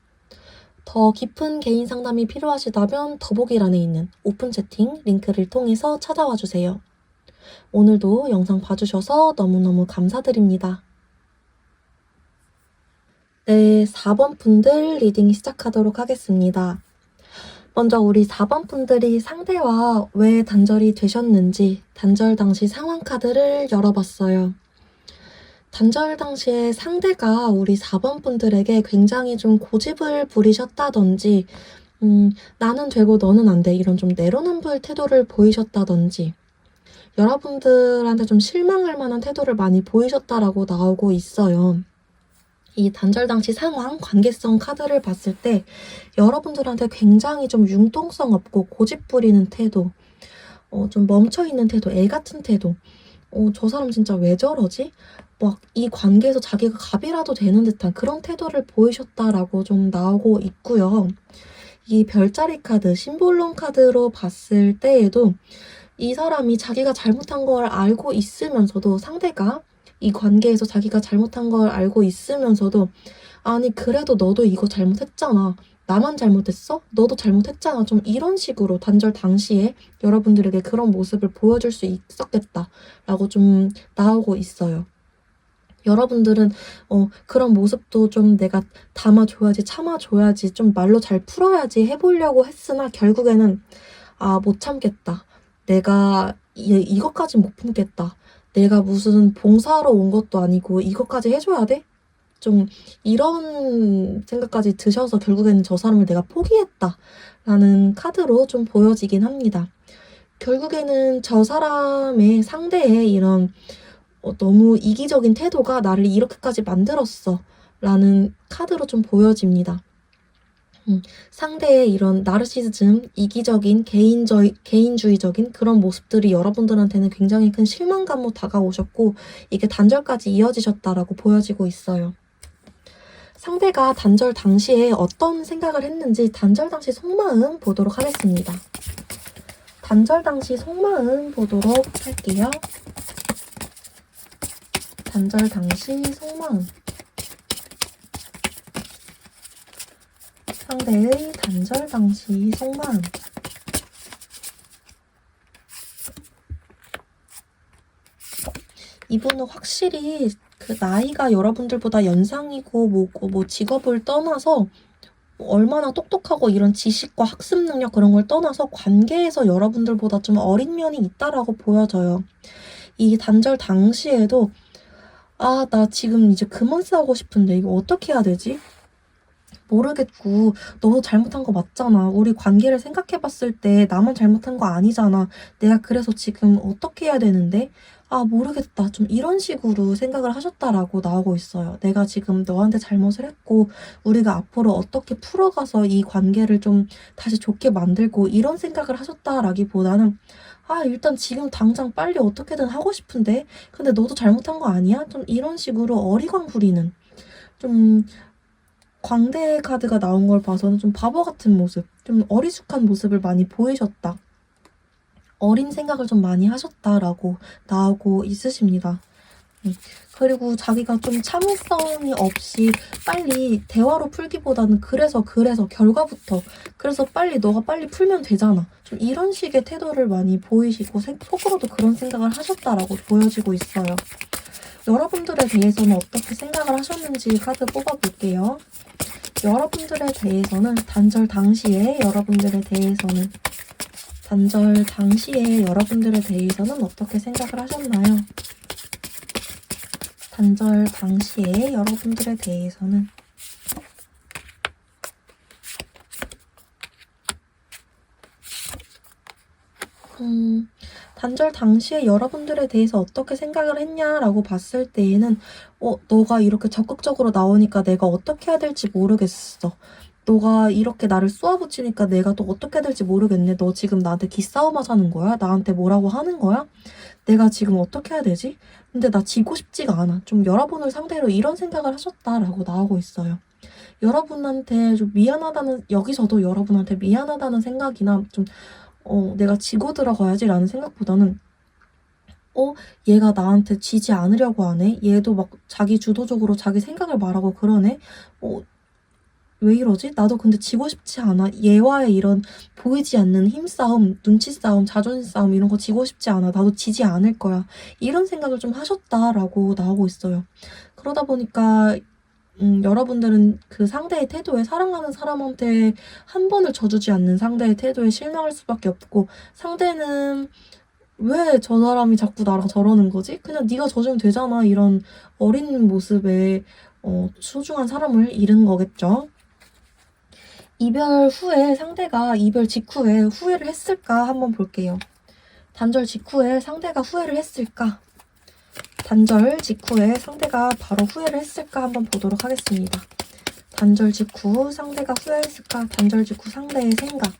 Speaker 1: 더 깊은 개인 상담이 필요하시다면 더보기란에 있는 오픈 채팅 링크를 통해서 찾아와 주세요. 오늘도 영상 봐주셔서 너무너무 감사드립니다. 네, 4번 분들 리딩 시작하도록 하겠습니다. 먼저 우리 4번 분들이 상대와 왜 단절이 되셨는지 단절 당시 상황 카드를 열어봤어요. 단절 당시에 상대가 우리 4번 분들에게 굉장히 좀 고집을 부리셨다든지 나는 되고 너는 안 돼 이런 좀 내로남불 태도를 보이셨다든지 여러분들한테 좀 실망할 만한 태도를 많이 보이셨다라고 나오고 있어요. 이 단절 당시 상황, 관계성 카드를 봤을 때 여러분들한테 굉장히 좀 융통성 없고 고집 부리는 태도, 좀 멈춰있는 태도, 애 같은 태도, 저 사람 진짜 왜 저러지? 막 이 관계에서 자기가 갑이라도 되는 듯한 그런 태도를 보이셨다라고 좀 나오고 있고요. 이 별자리 카드, 심볼론 카드로 봤을 때에도 이 사람이 자기가 잘못한 걸 알고 있으면서도 상대가 이 관계에서 자기가 잘못한 걸 알고 있으면서도 아니 그래도 너도 이거 잘못했잖아. 나만 잘못했어? 너도 잘못했잖아. 좀 이런 식으로 단절 당시에 여러분들에게 그런 모습을 보여줄 수 있었겠다라고 좀 나오고 있어요. 여러분들은 그런 모습도 좀 내가 담아줘야지, 참아줘야지, 좀 말로 잘 풀어야지 해보려고 했으나 결국에는 못 참겠다. 내가 이것까진 못 품겠다. 내가 무슨 봉사하러 온 것도 아니고 이것까지 해줘야 돼? 좀 이런 생각까지 드셔서 결국에는 저 사람을 내가 포기했다라는 카드로 좀 보여지긴 합니다. 결국에는 저 사람의 상대의 이런 너무 이기적인 태도가 나를 이렇게까지 만들었어 라는 카드로 좀 보여집니다. 상대의 이런 나르시시즘, 이기적인 개인주의적인 그런 모습들이 여러분들한테는 굉장히 큰 실망감으로 다가오셨고 이게 단절까지 이어지셨다라고 보여지고 있어요. 상대가 단절 당시에 어떤 생각을 했는지 단절 당시 속마음 보도록 하겠습니다. 단절 당시 속마음 보도록 할게요. 단절 당시 속마음. 상대의 단절 당시 속마음. 이분은 확실히 그 나이가 여러분들보다 연상이고 뭐 직업을 떠나서 얼마나 똑똑하고 이런 지식과 학습 능력 그런 걸 떠나서 관계에서 여러분들보다 좀 어린 면이 있다라고 보여져요. 이 단절 당시에도 나 지금 이제 그만 싸우고 싶은데 이거 어떻게 해야 되지? 모르겠고 너도 잘못한 거 맞잖아. 우리 관계를 생각해봤을 때 나만 잘못한 거 아니잖아. 내가 그래서 지금 어떻게 해야 되는데? 모르겠다. 좀 이런 식으로 생각을 하셨다라고 나오고 있어요. 내가 지금 너한테 잘못을 했고 우리가 앞으로 어떻게 풀어가서 이 관계를 좀 다시 좋게 만들고 이런 생각을 하셨다라기보다는 일단 지금 당장 빨리 어떻게든 하고 싶은데 근데 너도 잘못한 거 아니야? 좀 이런 식으로 어리광 부리는 좀 광대 카드가 나온 걸 봐서는 좀 바보 같은 모습, 좀 어리숙한 모습을 많이 보이셨다. 어린 생각을 좀 많이 하셨다라고 나오고 있으십니다. 그리고 자기가 좀 참을성이 없이 빨리 대화로 풀기보다는 그래서 결과부터 그래서 너가 빨리 풀면 되잖아. 좀 이런 식의 태도를 많이 보이시고 속으로도 그런 생각을 하셨다라고 보여지고 있어요. 여러분들에 대해서는 어떻게 생각을 하셨는지 카드 뽑아볼게요. 여러분들에 대해서는 단절 당시에 여러분들에 대해서는 어떻게 생각을 하셨나요? 단절 당시에 여러분들에 대해서는 단절 당시에 여러분들에 대해서 어떻게 생각을 했냐라고 봤을 때에는 너가 이렇게 적극적으로 나오니까 내가 어떻게 해야 될지 모르겠어. 너가 이렇게 나를 쏘아붙이니까 내가 또 어떻게 해야 될지 모르겠네. 너 지금 나한테 기싸움 하자는 거야? 나한테 뭐라고 하는 거야? 내가 지금 어떻게 해야 되지? 근데 나 지고 싶지가 않아. 좀 여러분을 상대로 이런 생각을 하셨다라고 나오고 있어요. 여러분한테 좀 여기서도 여러분한테 미안하다는 생각이나 좀 내가 지고 들어가야지라는 생각보다는 얘가 나한테 지지 않으려고 하네? 얘도 막 자기 주도적으로 자기 생각을 말하고 그러네? 왜 이러지? 나도 근데 지고 싶지 않아. 얘와의 이런 보이지 않는 힘싸움, 눈치 싸움, 자존심 싸움 이런 거 지고 싶지 않아. 나도 지지 않을 거야. 이런 생각을 좀 하셨다라고 나오고 있어요. 그러다 보니까 여러분들은 그 상대의 태도에 사랑하는 사람한테 한 번을 져주지 않는 상대의 태도에 실망할 수밖에 없고 상대는 왜 저 사람이 자꾸 나랑 저러는 거지? 그냥 네가 져주면 되잖아. 이런 어린 모습에 소중한 사람을 잃은 거겠죠. 이별 후에 상대가 이별 직후에 후회를 했을까 한번 볼게요. 단절 직후에 상대가 후회를 했을까? 단절 직후에 상대가 바로 후회를 했을까 한번 보도록 하겠습니다. 단절 직후 상대가 후회했을까? 단절 직후 상대의 생각.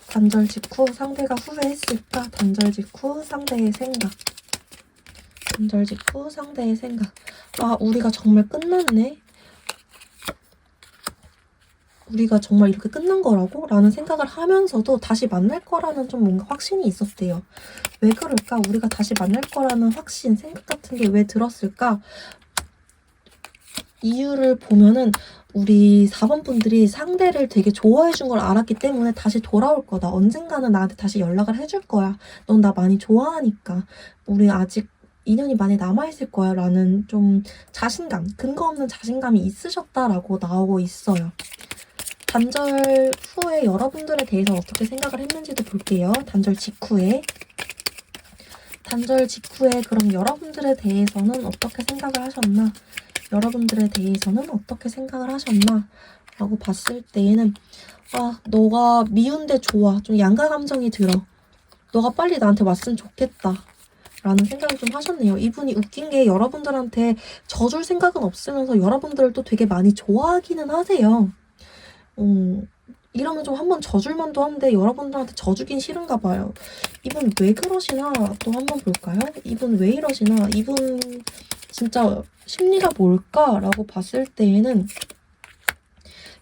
Speaker 1: 단절 직후 상대가 후회했을까? 단절 직후 상대의 생각. 단절 직후 상대의 생각. 우리가 정말 끝났네. 우리가 정말 이렇게 끝난 거라고? 라는 생각을 하면서도 다시 만날 거라는 좀 뭔가 확신이 있었대요. 왜 그럴까? 우리가 다시 만날 거라는 확신, 생각 같은 게 왜 들었을까? 이유를 보면은 우리 4번 분들이 상대를 되게 좋아해 준 걸 알았기 때문에 다시 돌아올 거다. 언젠가는 나한테 다시 연락을 해줄 거야. 넌 나 많이 좋아하니까. 우리 아직 인연이 많이 남아있을 거야. 라는 좀 자신감, 근거 없는 자신감이 있으셨다라고 나오고 있어요. 단절 후에 여러분들에 대해서 어떻게 생각을 했는지도 볼게요. 단절 직후에. 단절 직후에 그럼 여러분들에 대해서는 어떻게 생각을 하셨나? 여러분들에 대해서는 어떻게 생각을 하셨나? 라고 봤을 때에는 너가 미운데 좋아. 좀 양가 감정이 들어. 너가 빨리 나한테 왔으면 좋겠다. 라는 생각을 좀 하셨네요. 이분이 웃긴 게 여러분들한테 져줄 생각은 없으면서 여러분들을 또 되게 많이 좋아하기는 하세요. 이러면 좀 한번 져줄 만도 한데 여러분들한테 져주긴 싫은가 봐요. 이분 왜 그러시나 또 한번 볼까요? 이분 왜 이러시나? 이분 진짜 심리가 뭘까? 라고 봤을 때에는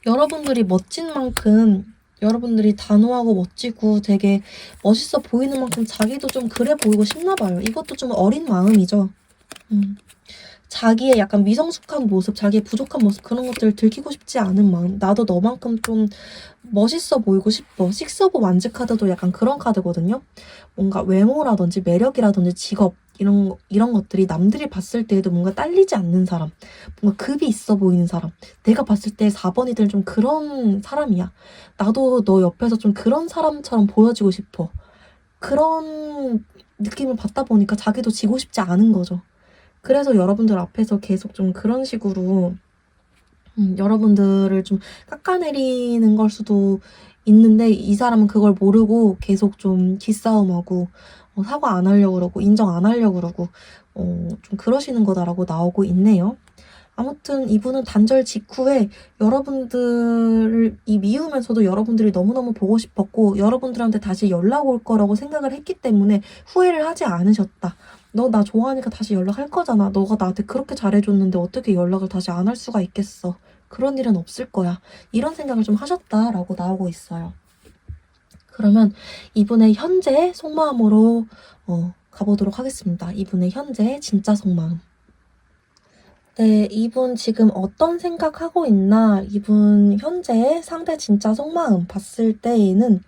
Speaker 1: 여러분들이 멋진 만큼 여러분들이 단호하고 멋지고 되게 멋있어 보이는 만큼 자기도 좀 그래 보이고 싶나 봐요. 이것도 좀 어린 마음이죠. 자기의 약간 미성숙한 모습, 자기의 부족한 모습 그런 것들을 들키고 싶지 않은 마음. 나도 너만큼 좀 멋있어 보이고 싶어. 식스오브 완즈 카드도 약간 그런 카드거든요. 뭔가 외모라든지 매력이라든지 직업 이런 것들이 남들이 봤을 때에도 뭔가 딸리지 않는 사람, 뭔가 급이 있어 보이는 사람. 내가 봤을 때 4번이들 좀 그런 사람이야. 나도 너 옆에서 좀 그런 사람처럼 보여지고 싶어. 그런 느낌을 받다 보니까 자기도 지고 싶지 않은 거죠. 그래서 여러분들 앞에서 계속 좀 그런 식으로 여러분들을 좀 깎아내리는 걸 수도 있는데 이 사람은 그걸 모르고 계속 좀 기싸움하고 사과 안 하려고 그러고 인정 안 하려고 그러고 좀 그러시는 거다라고 나오고 있네요. 아무튼 이분은 단절 직후에 여러분들을 미우면서도 여러분들이 너무너무 보고 싶었고 여러분들한테 다시 연락 올 거라고 생각을 했기 때문에 후회를 하지 않으셨다. 너 나 좋아하니까 다시 연락할 거잖아. 너가 나한테 그렇게 잘해줬는데 어떻게 연락을 다시 안 할 수가 있겠어. 그런 일은 없을 거야. 이런 생각을 좀 하셨다라고 나오고 있어요. 그러면 이분의 현재 속마음으로 가보도록 하겠습니다. 이분의 현재 진짜 속마음. 네, 이분 지금 어떤 생각하고 있나, 이분 현재 상대 진짜 속마음 봤을 때에는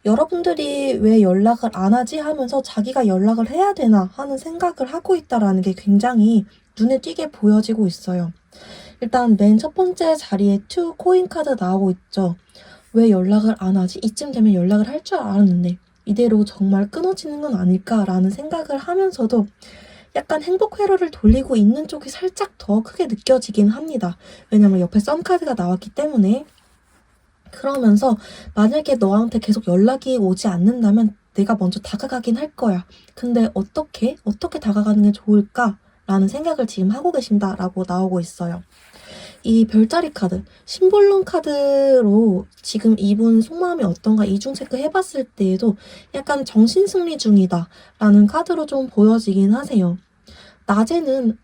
Speaker 1: 여러분들이 왜 연락을 안 하지 하면서 자기가 연락을 해야 되나 하는 생각을 하고 있다라는 게 굉장히 눈에 띄게 보여지고 있어요. 일단 맨 첫 번째 자리에 2 코인 카드 나오고 있죠. 왜 연락을 안 하지? 이쯤 되면 연락을 할 줄 알았는데 이대로 정말 끊어지는 건 아닐까라는 생각을 하면서도 약간 행복 회로를 돌리고 있는 쪽이 살짝 더 크게 느껴지긴 합니다. 왜냐면 옆에 썬카드가 나왔기 때문에. 그러면서 만약에 너한테 계속 연락이 오지 않는다면 내가 먼저 다가가긴 할 거야. 근데 어떻게 다가가는 게 좋을까? 라는 생각을 지금 하고 계신다라고 나오고 있어요. 이 별자리 카드, 심볼론 카드로 지금 이분 속마음이 어떤가 이중 체크 해봤을 때에도 약간 정신승리 중이다 라는 카드로 좀 보여지긴 하세요. 낮에는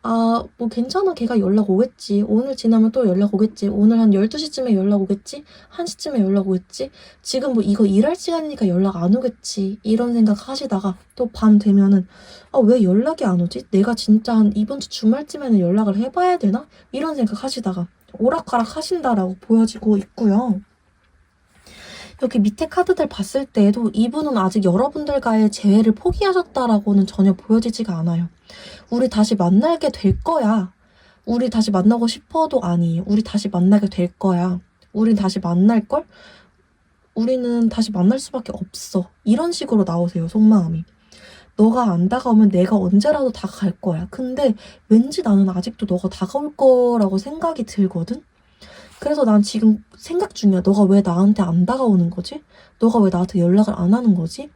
Speaker 1: 뭐 괜찮아, 걔가 연락 오겠지. 오늘 지나면 또 연락 오겠지. 오늘 한 12시쯤에 연락 오겠지. 1시쯤에 연락 오겠지. 지금 뭐 이거 일할 시간이니까 연락 안 오겠지. 이런 생각 하시다가 또 밤 되면은 왜 연락이 안 오지? 내가 진짜 한 이번 주 주말쯤에는 연락을 해봐야 되나? 이런 생각 하시다가 오락가락 하신다라고 보여지고 있고요. 여기 밑에 카드들 봤을 때에도 이분은 아직 여러분들과의 재회를 포기하셨다라고는 전혀 보여지지가 않아요. 우리 다시 만나게 될 거야. 우리 다시 만나고 싶어도 아니에요. 우리 다시 만나게 될 거야. 우린 다시 만날걸? 우리는 다시 만날 수밖에 없어. 이런 식으로 나오세요, 속마음이. 너가 안 다가오면 내가 언제라도 다가갈 거야. 근데 왠지 나는 아직도 너가 다가올 거라고 생각이 들거든? 그래서 난 지금 생각 중이야. 너가 왜 나한테 안 다가오는 거지? 너가 왜 나한테 연락을 안 하는 거지?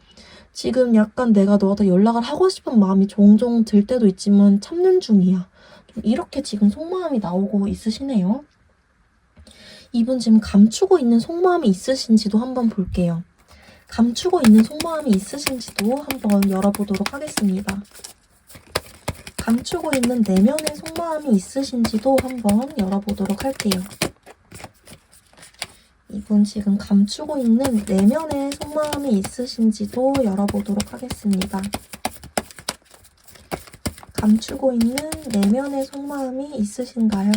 Speaker 1: 지금 약간 내가 너한테 연락을 하고 싶은 마음이 종종 들 때도 있지만 참는 중이야. 좀 이렇게 지금 속마음이 나오고 있으시네요. 이분 지금 감추고 있는 속마음이 있으신지도 한번 볼게요. 감추고 있는 속마음이 있으신지도 한번 열어보도록 하겠습니다. 감추고 있는 내면의 속마음이 있으신지도 한번 열어보도록 할게요. 이분 지금 감추고 있는 내면의 속마음이 있으신지도 열어보도록 하겠습니다. 감추고 있는 내면의 속마음이 있으신가요?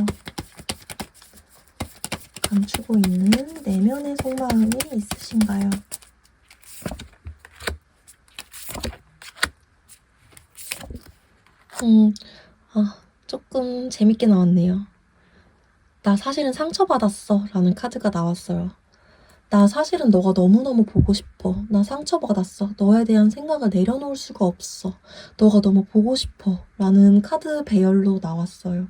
Speaker 1: 감추고 있는 내면의 속마음이 있으신가요? 조금 재밌게 나왔네요. 나 사실은 상처받았어 라는 카드가 나왔어요. 나 사실은 너가 너무너무 보고 싶어. 나 상처받았어. 너에 대한 생각을 내려놓을 수가 없어. 너가 너무 보고 싶어. 라는 카드 배열로 나왔어요.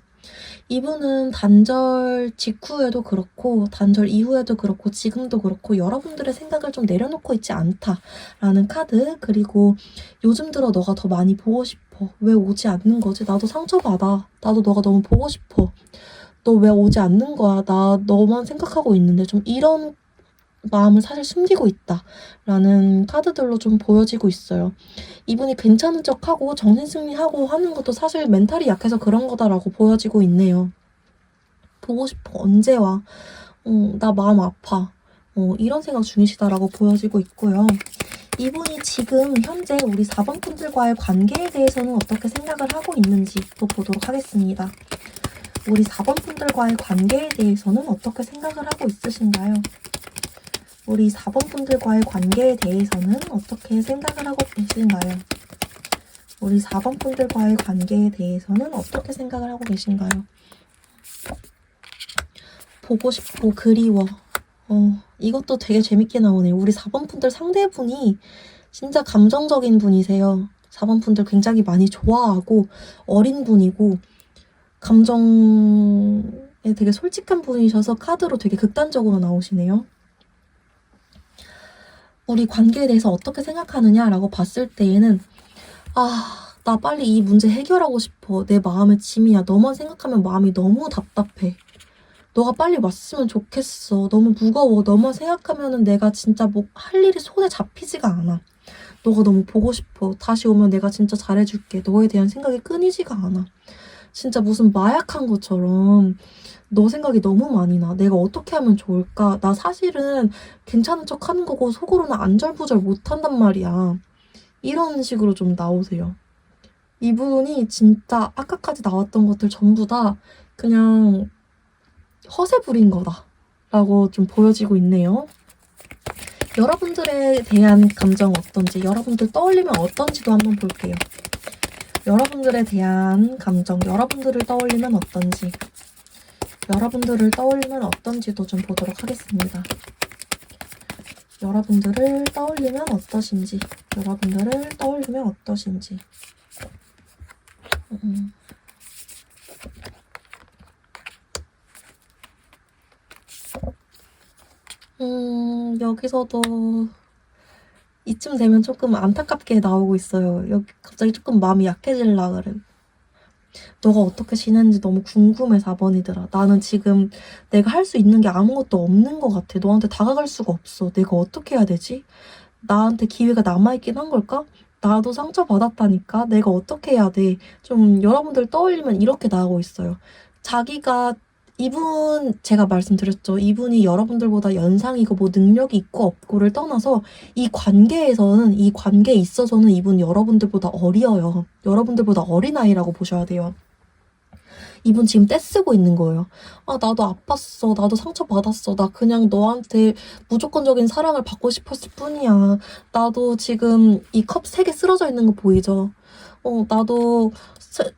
Speaker 1: 이분은 단절 직후에도 그렇고 단절 이후에도 그렇고 지금도 그렇고 여러분들의 생각을 좀 내려놓고 있지 않다라는 카드. 그리고 요즘 들어 너가 더 많이 보고 싶어. 왜 오지 않는 거지? 나도 상처받아. 나도 너가 너무 보고 싶어. 너 왜 오지 않는 거야? 나 너만 생각하고 있는데. 좀 이런 마음을 사실 숨기고 있다 라는 카드들로 좀 보여지고 있어요. 이분이 괜찮은 척하고 정신승리하고 하는 것도 사실 멘탈이 약해서 그런 거다라고 보여지고 있네요. 보고 싶어. 언제 와? 나 마음 아파. 이런 생각 중이시다라고 보여지고 있고요. 이분이 지금 현재 우리 4번 분들과의 관계에 대해서는 어떻게 생각을 하고 있는지 또 보도록 하겠습니다. 우리 4번 분들과의 관계에 대해서는 어떻게 생각을 하고 있으신가요? 우리 4번 분들과의 관계에 대해서는 어떻게 생각을 하고 계신가요? 우리 4번 분들과의 관계에 대해서는 어떻게 생각을 하고 계신가요? 보고 싶고 그리워. 이것도 되게 재밌게 나오네요. 우리 4번 분들 상대분이 진짜 감정적인 분이세요. 4번 분들 굉장히 많이 좋아하고 어린 분이고 감정에 되게 솔직한 분이셔서 카드로 되게 극단적으로 나오시네요. 우리 관계에 대해서 어떻게 생각하느냐라고 봤을 때에는 나 빨리 이 문제 해결하고 싶어. 내 마음의 짐이야. 너만 생각하면 마음이 너무 답답해. 너가 빨리 왔으면 좋겠어. 너무 무거워. 너만 생각하면은 내가 진짜 뭐 할 일이 손에 잡히지가 않아. 너가 너무 보고 싶어. 다시 오면 내가 진짜 잘해줄게. 너에 대한 생각이 끊이지가 않아. 진짜 무슨 마약한 것처럼 너 생각이 너무 많이 나. 내가 어떻게 하면 좋을까? 나 사실은 괜찮은 척 하는 거고 속으로는 안절부절 못한단 말이야. 이런 식으로 좀 나오세요. 이분이 진짜 아까까지 나왔던 것들 전부 다 그냥 허세 부린 거다 라고 좀 보여지고 있네요. 여러분들에 대한 감정 어떤지, 여러분들 떠올리면 어떤지도 한번 볼게요. 여러분들에 대한 감정, 여러분들을 떠올리면 어떤지, 여러분들을 떠올리면 어떤지도 좀 보도록 하겠습니다. 여러분들을 떠올리면 어떠신지, 여러분들을 떠올리면 어떠신지. 여기서도 이쯤 되면 조금 안타깝게 나오고 있어요. 여기 갑자기 조금 마음이 약해질라 그래. 너가 어떻게 지내는지 너무 궁금해, 4번이더라. 나는 지금 내가 할 수 있는 게 아무것도 없는 것 같아. 너한테 다가갈 수가 없어. 내가 어떻게 해야 되지? 나한테 기회가 남아있긴 한 걸까? 나도 상처받았다니까? 내가 어떻게 해야 돼? 좀 여러분들 떠올리면 이렇게 나오고 있어요. 자기가 이분 제가 말씀드렸죠. 이분이 여러분들보다 연상이고 뭐 능력이 있고 없고를 떠나서 이 관계에서는 이 관계에 있어서는 이분 여러분들보다 어려요. 여러분들보다 어린아이라고 보셔야 돼요. 이분 지금 떼쓰고 있는 거예요. 나도 아팠어. 나도 상처받았어. 나 그냥 너한테 무조건적인 사랑을 받고 싶었을 뿐이야. 나도 지금 이 컵 3개 쓰러져 있는 거 보이죠? 나도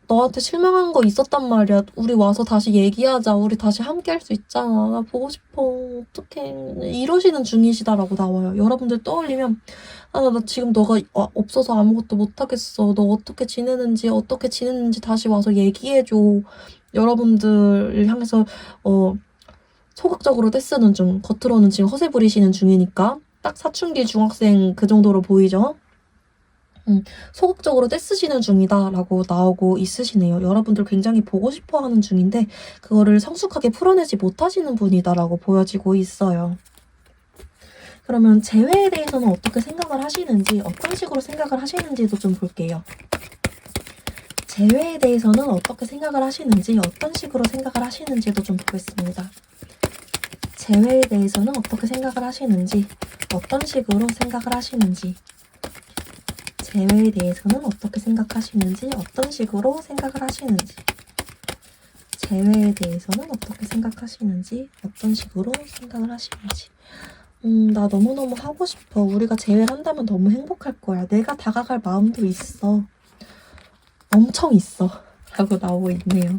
Speaker 1: 너한테 실망한 거 있었단 말이야. 우리 와서 다시 얘기하자. 우리 다시 함께 할 수 있잖아. 나 보고 싶어. 어떡해. 이러시는 중이시다라고 나와요. 여러분들 떠올리면 나 지금 너가 없어서 아무것도 못하겠어. 너 어떻게 지내는지 다시 와서 얘기해줘. 여러분들을 향해서 소극적으로 떼쓰는 중, 겉으로는 지금 허세 부리시는 중이니까 딱 사춘기 중학생 그 정도로 보이죠? 소극적으로 떼쓰시는 중이다 라고 나오고 있으시네요. 여러분들 굉장히 보고 싶어하는 중인데 그거를 성숙하게 풀어내지 못하시는 분이다 라고 보여지고 있어요. 그러면 재회에 대해서는 어떻게 생각을 하시는지, 어떤 식으로 생각을 하시는지도 좀 볼게요. 재회에 대해서는 어떻게 생각을 하시는지, 어떤 식으로 생각을 하시는지도 좀 보겠습니다. 재회에 대해서는 어떻게 생각을 하시는지, 어떤 식으로 생각을 하시는지, 재회에 대해서는 어떻게 생각하시는지, 어떤 식으로 생각을 하시는지, 재회에 대해서는 어떻게 생각하시는지, 어떤 식으로 생각을 하시는지. 나 너무너무 하고 싶어. 우리가 재회를 한다면 너무 행복할 거야. 내가 다가갈 마음도 있어. 엄청 있어. 라고 나오고 있네요.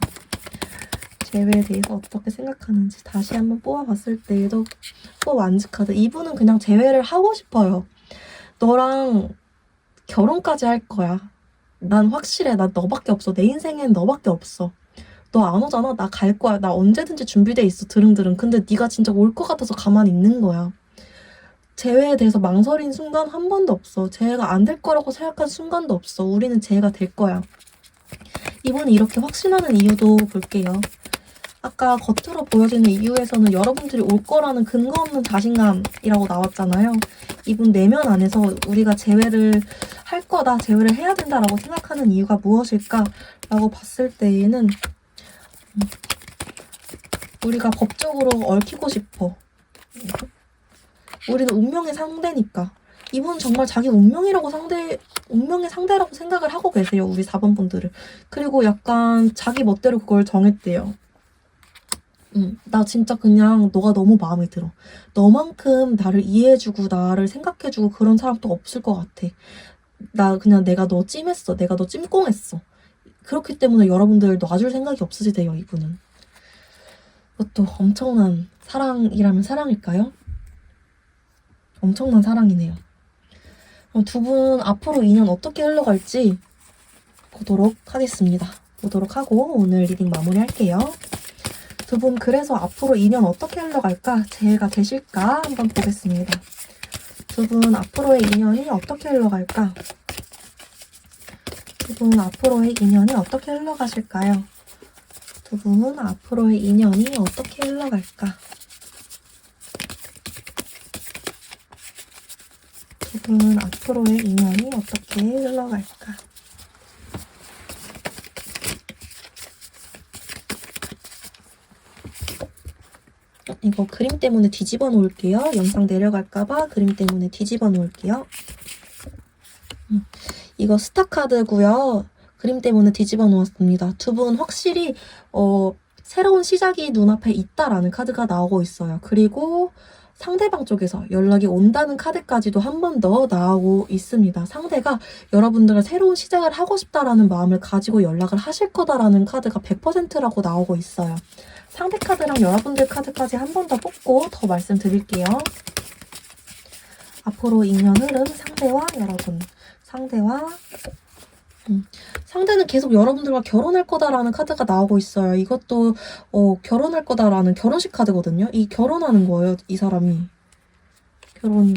Speaker 1: 재회에 대해서 어떻게 생각하는지 다시 한번 뽑아봤을 때에도 또 완즈카드. 이분은 그냥 재회를 하고 싶어요. 너랑 결혼까지 할 거야. 난 확실해. 난 너밖에 없어. 내 인생엔 너밖에 없어. 너 안 오잖아? 나 갈 거야. 나 언제든지 준비돼 있어. 드릉드릉. 근데 네가 진짜 올 것 같아서 가만히 있는 거야. 재회에 대해서 망설인 순간 한 번도 없어. 재회가 안 될 거라고 생각한 순간도 없어. 우리는 재회가 될 거야. 이분이 이렇게 확신하는 이유도 볼게요. 아까 겉으로 보여지는 이유에서는 여러분들이 올 거라는 근거 없는 자신감이라고 나왔잖아요. 이분 내면 안에서 우리가 재회를 할 거다, 재회를 해야 된다라고 생각하는 이유가 무엇일까라고 봤을 때에는 우리가 법적으로 얽히고 싶어. 우리는 운명의 상대니까. 이분 정말 자기 운명의 상대라고 생각을 하고 계세요. 우리 4번 분들을. 그리고 약간 자기 멋대로 그걸 정했대요. 나 진짜 그냥 너가 너무 마음에 들어. 너만큼 나를 이해해주고 나를 생각해주고 그런 사람 또 없을 것 같아. 나 그냥 내가 너 찜했어. 내가 너 찜꽁했어. 그렇기 때문에 여러분들 놔줄 생각이 없으시대요. 이분은. 그것도 엄청난 사랑이라면 사랑일까요? 엄청난 사랑이네요. 두 분 앞으로 2년 어떻게 흘러갈지 보도록 하겠습니다. 보도록 하고 오늘 리딩 마무리할게요. 두 분 그래서 앞으로 2년 어떻게 흘러갈까? 재회가 되실까? 한번 보겠습니다. 두 분 앞으로의 2년이 어떻게 흘러갈까? 두 분 앞으로의 2년이 어떻게 흘러가실까요? 두 분 앞으로의 2년이 어떻게 흘러갈까? 두 분 앞으로의 2년이 어떻게 흘러갈까? 이거 그림 때문에 뒤집어 놓을게요. 영상 내려갈까봐 그림 때문에 뒤집어 놓을게요. 이거 스타카드고요. 그림 때문에 뒤집어 놓았습니다. 두 분 확실히 새로운 시작이 눈앞에 있다라는 카드가 나오고 있어요. 그리고 상대방 쪽에서 연락이 온다는 카드까지도 한 번 더 나오고 있습니다. 상대가 여러분들과 새로운 시작을 하고 싶다라는 마음을 가지고 연락을 하실 거다라는 카드가 100%라고 나오고 있어요. 상대 카드랑 여러분들 카드까지 한 번 더 뽑고 더 말씀드릴게요. 앞으로 2년 흐름 상대와 여러분. 상대는 계속 여러분들과 결혼할 거다라는 카드가 나오고 있어요. 이것도 결혼할 거다라는 결혼식 카드거든요. 이 결혼하는 거예요. 이 사람이. 결혼.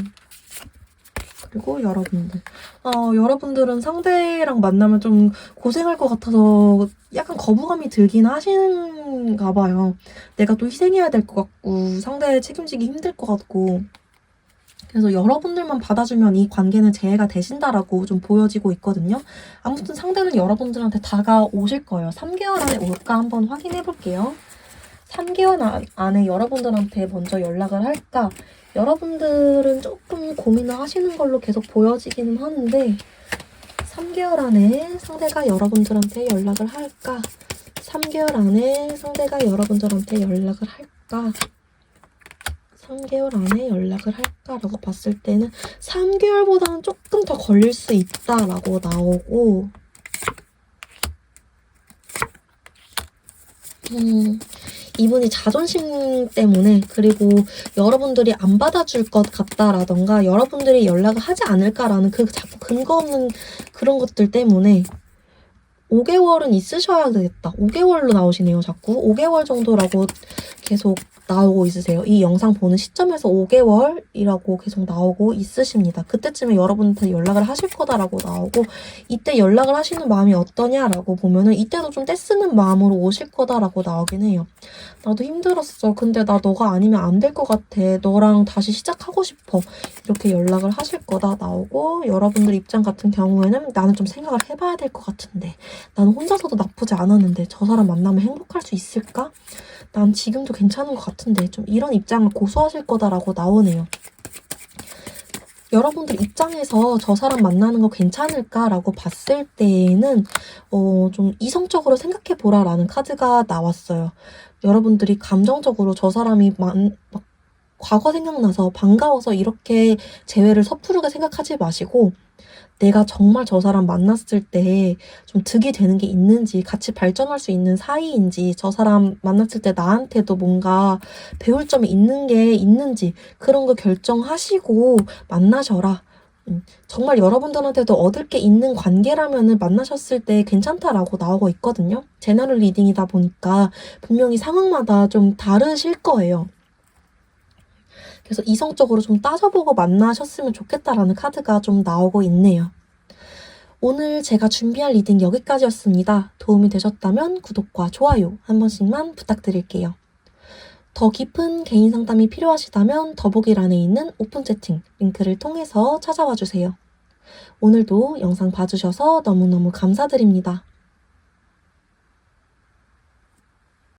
Speaker 1: 그리고 여러분들. 여러분들은 상대랑 만나면 좀 고생할 것 같아서 약간 거부감이 들긴 하시는가 봐요. 내가 또 희생해야 될 것 같고 상대 책임지기 힘들 것 같고 그래서 여러분들만 받아주면 이 관계는 재해가 되신다라고 좀 보여지고 있거든요. 아무튼 상대는 여러분들한테 다가오실 거예요. 3개월 안에 올까 한번 확인해 볼게요. 3개월 안에 여러분들한테 먼저 연락을 할까? 여러분들은 조금 고민을 하시는 걸로 계속 보여지기는 하는데 3개월 안에 상대가 여러분들한테 연락을 할까? 3개월 안에 상대가 여러분들한테 연락을 할까? 3개월 안에 연락을 할까라고 봤을 때는 3개월보다는 조금 더 걸릴 수 있다라고 나오고 이분이 자존심 때문에 그리고 여러분들이 안 받아줄 것 같다라던가 여러분들이 연락을 하지 않을까라는 그 자꾸 근거 없는 그런 것들 때문에 5개월은 있으셔야 되겠다. 5개월로 나오시네요. 자꾸 5개월 정도라고 계속 나오고 있으세요. 이 영상 보는 시점에서 5개월이라고 계속 나오고 있으십니다. 그때쯤에 여러분한테 연락을 하실 거다라고 나오고 이때 연락을 하시는 마음이 어떠냐라고 보면은 이때도 좀 떼쓰는 마음으로 오실 거다라고 나오긴 해요. 나도 힘들었어. 근데 나 너가 아니면 안 될 것 같아. 너랑 다시 시작하고 싶어. 이렇게 연락을 하실 거다 나오고 여러분들 입장 같은 경우에는 나는 좀 생각을 해봐야 될 것 같은데 나는 혼자서도 나쁘지 않았는데 저 사람 만나면 행복할 수 있을까? 난 지금도 괜찮은 것 같은데 좀 이런 입장을 고수하실 거다라고 나오네요. 여러분들 입장에서 저 사람 만나는 거 괜찮을까라고 봤을 때에는 좀 이성적으로 생각해보라라는 카드가 나왔어요. 여러분들이 감정적으로 저 사람이 막 과거 생각나서 반가워서 이렇게 재회를 섣부르게 생각하지 마시고 내가 정말 저 사람 만났을 때 좀 득이 되는 게 있는지, 같이 발전할 수 있는 사이인지, 저 사람 만났을 때 나한테도 뭔가 배울 점이 있는 게 있는지 그런 거 결정하시고 만나셔라. 정말 여러분들한테도 얻을 게 있는 관계라면은 만나셨을 때 괜찮다라고 나오고 있거든요. 제너럴 리딩이다 보니까 분명히 상황마다 좀 다르실 거예요. 그래서 이성적으로 좀 따져보고 만나셨으면 좋겠다라는 카드가 좀 나오고 있네요. 오늘 제가 준비한 리딩 여기까지였습니다. 도움이 되셨다면 구독과 좋아요 한 번씩만 부탁드릴게요. 더 깊은 개인 상담이 필요하시다면 더보기란에 있는 오픈 채팅 링크를 통해서 찾아와 주세요. 오늘도 영상 봐주셔서 너무너무 감사드립니다.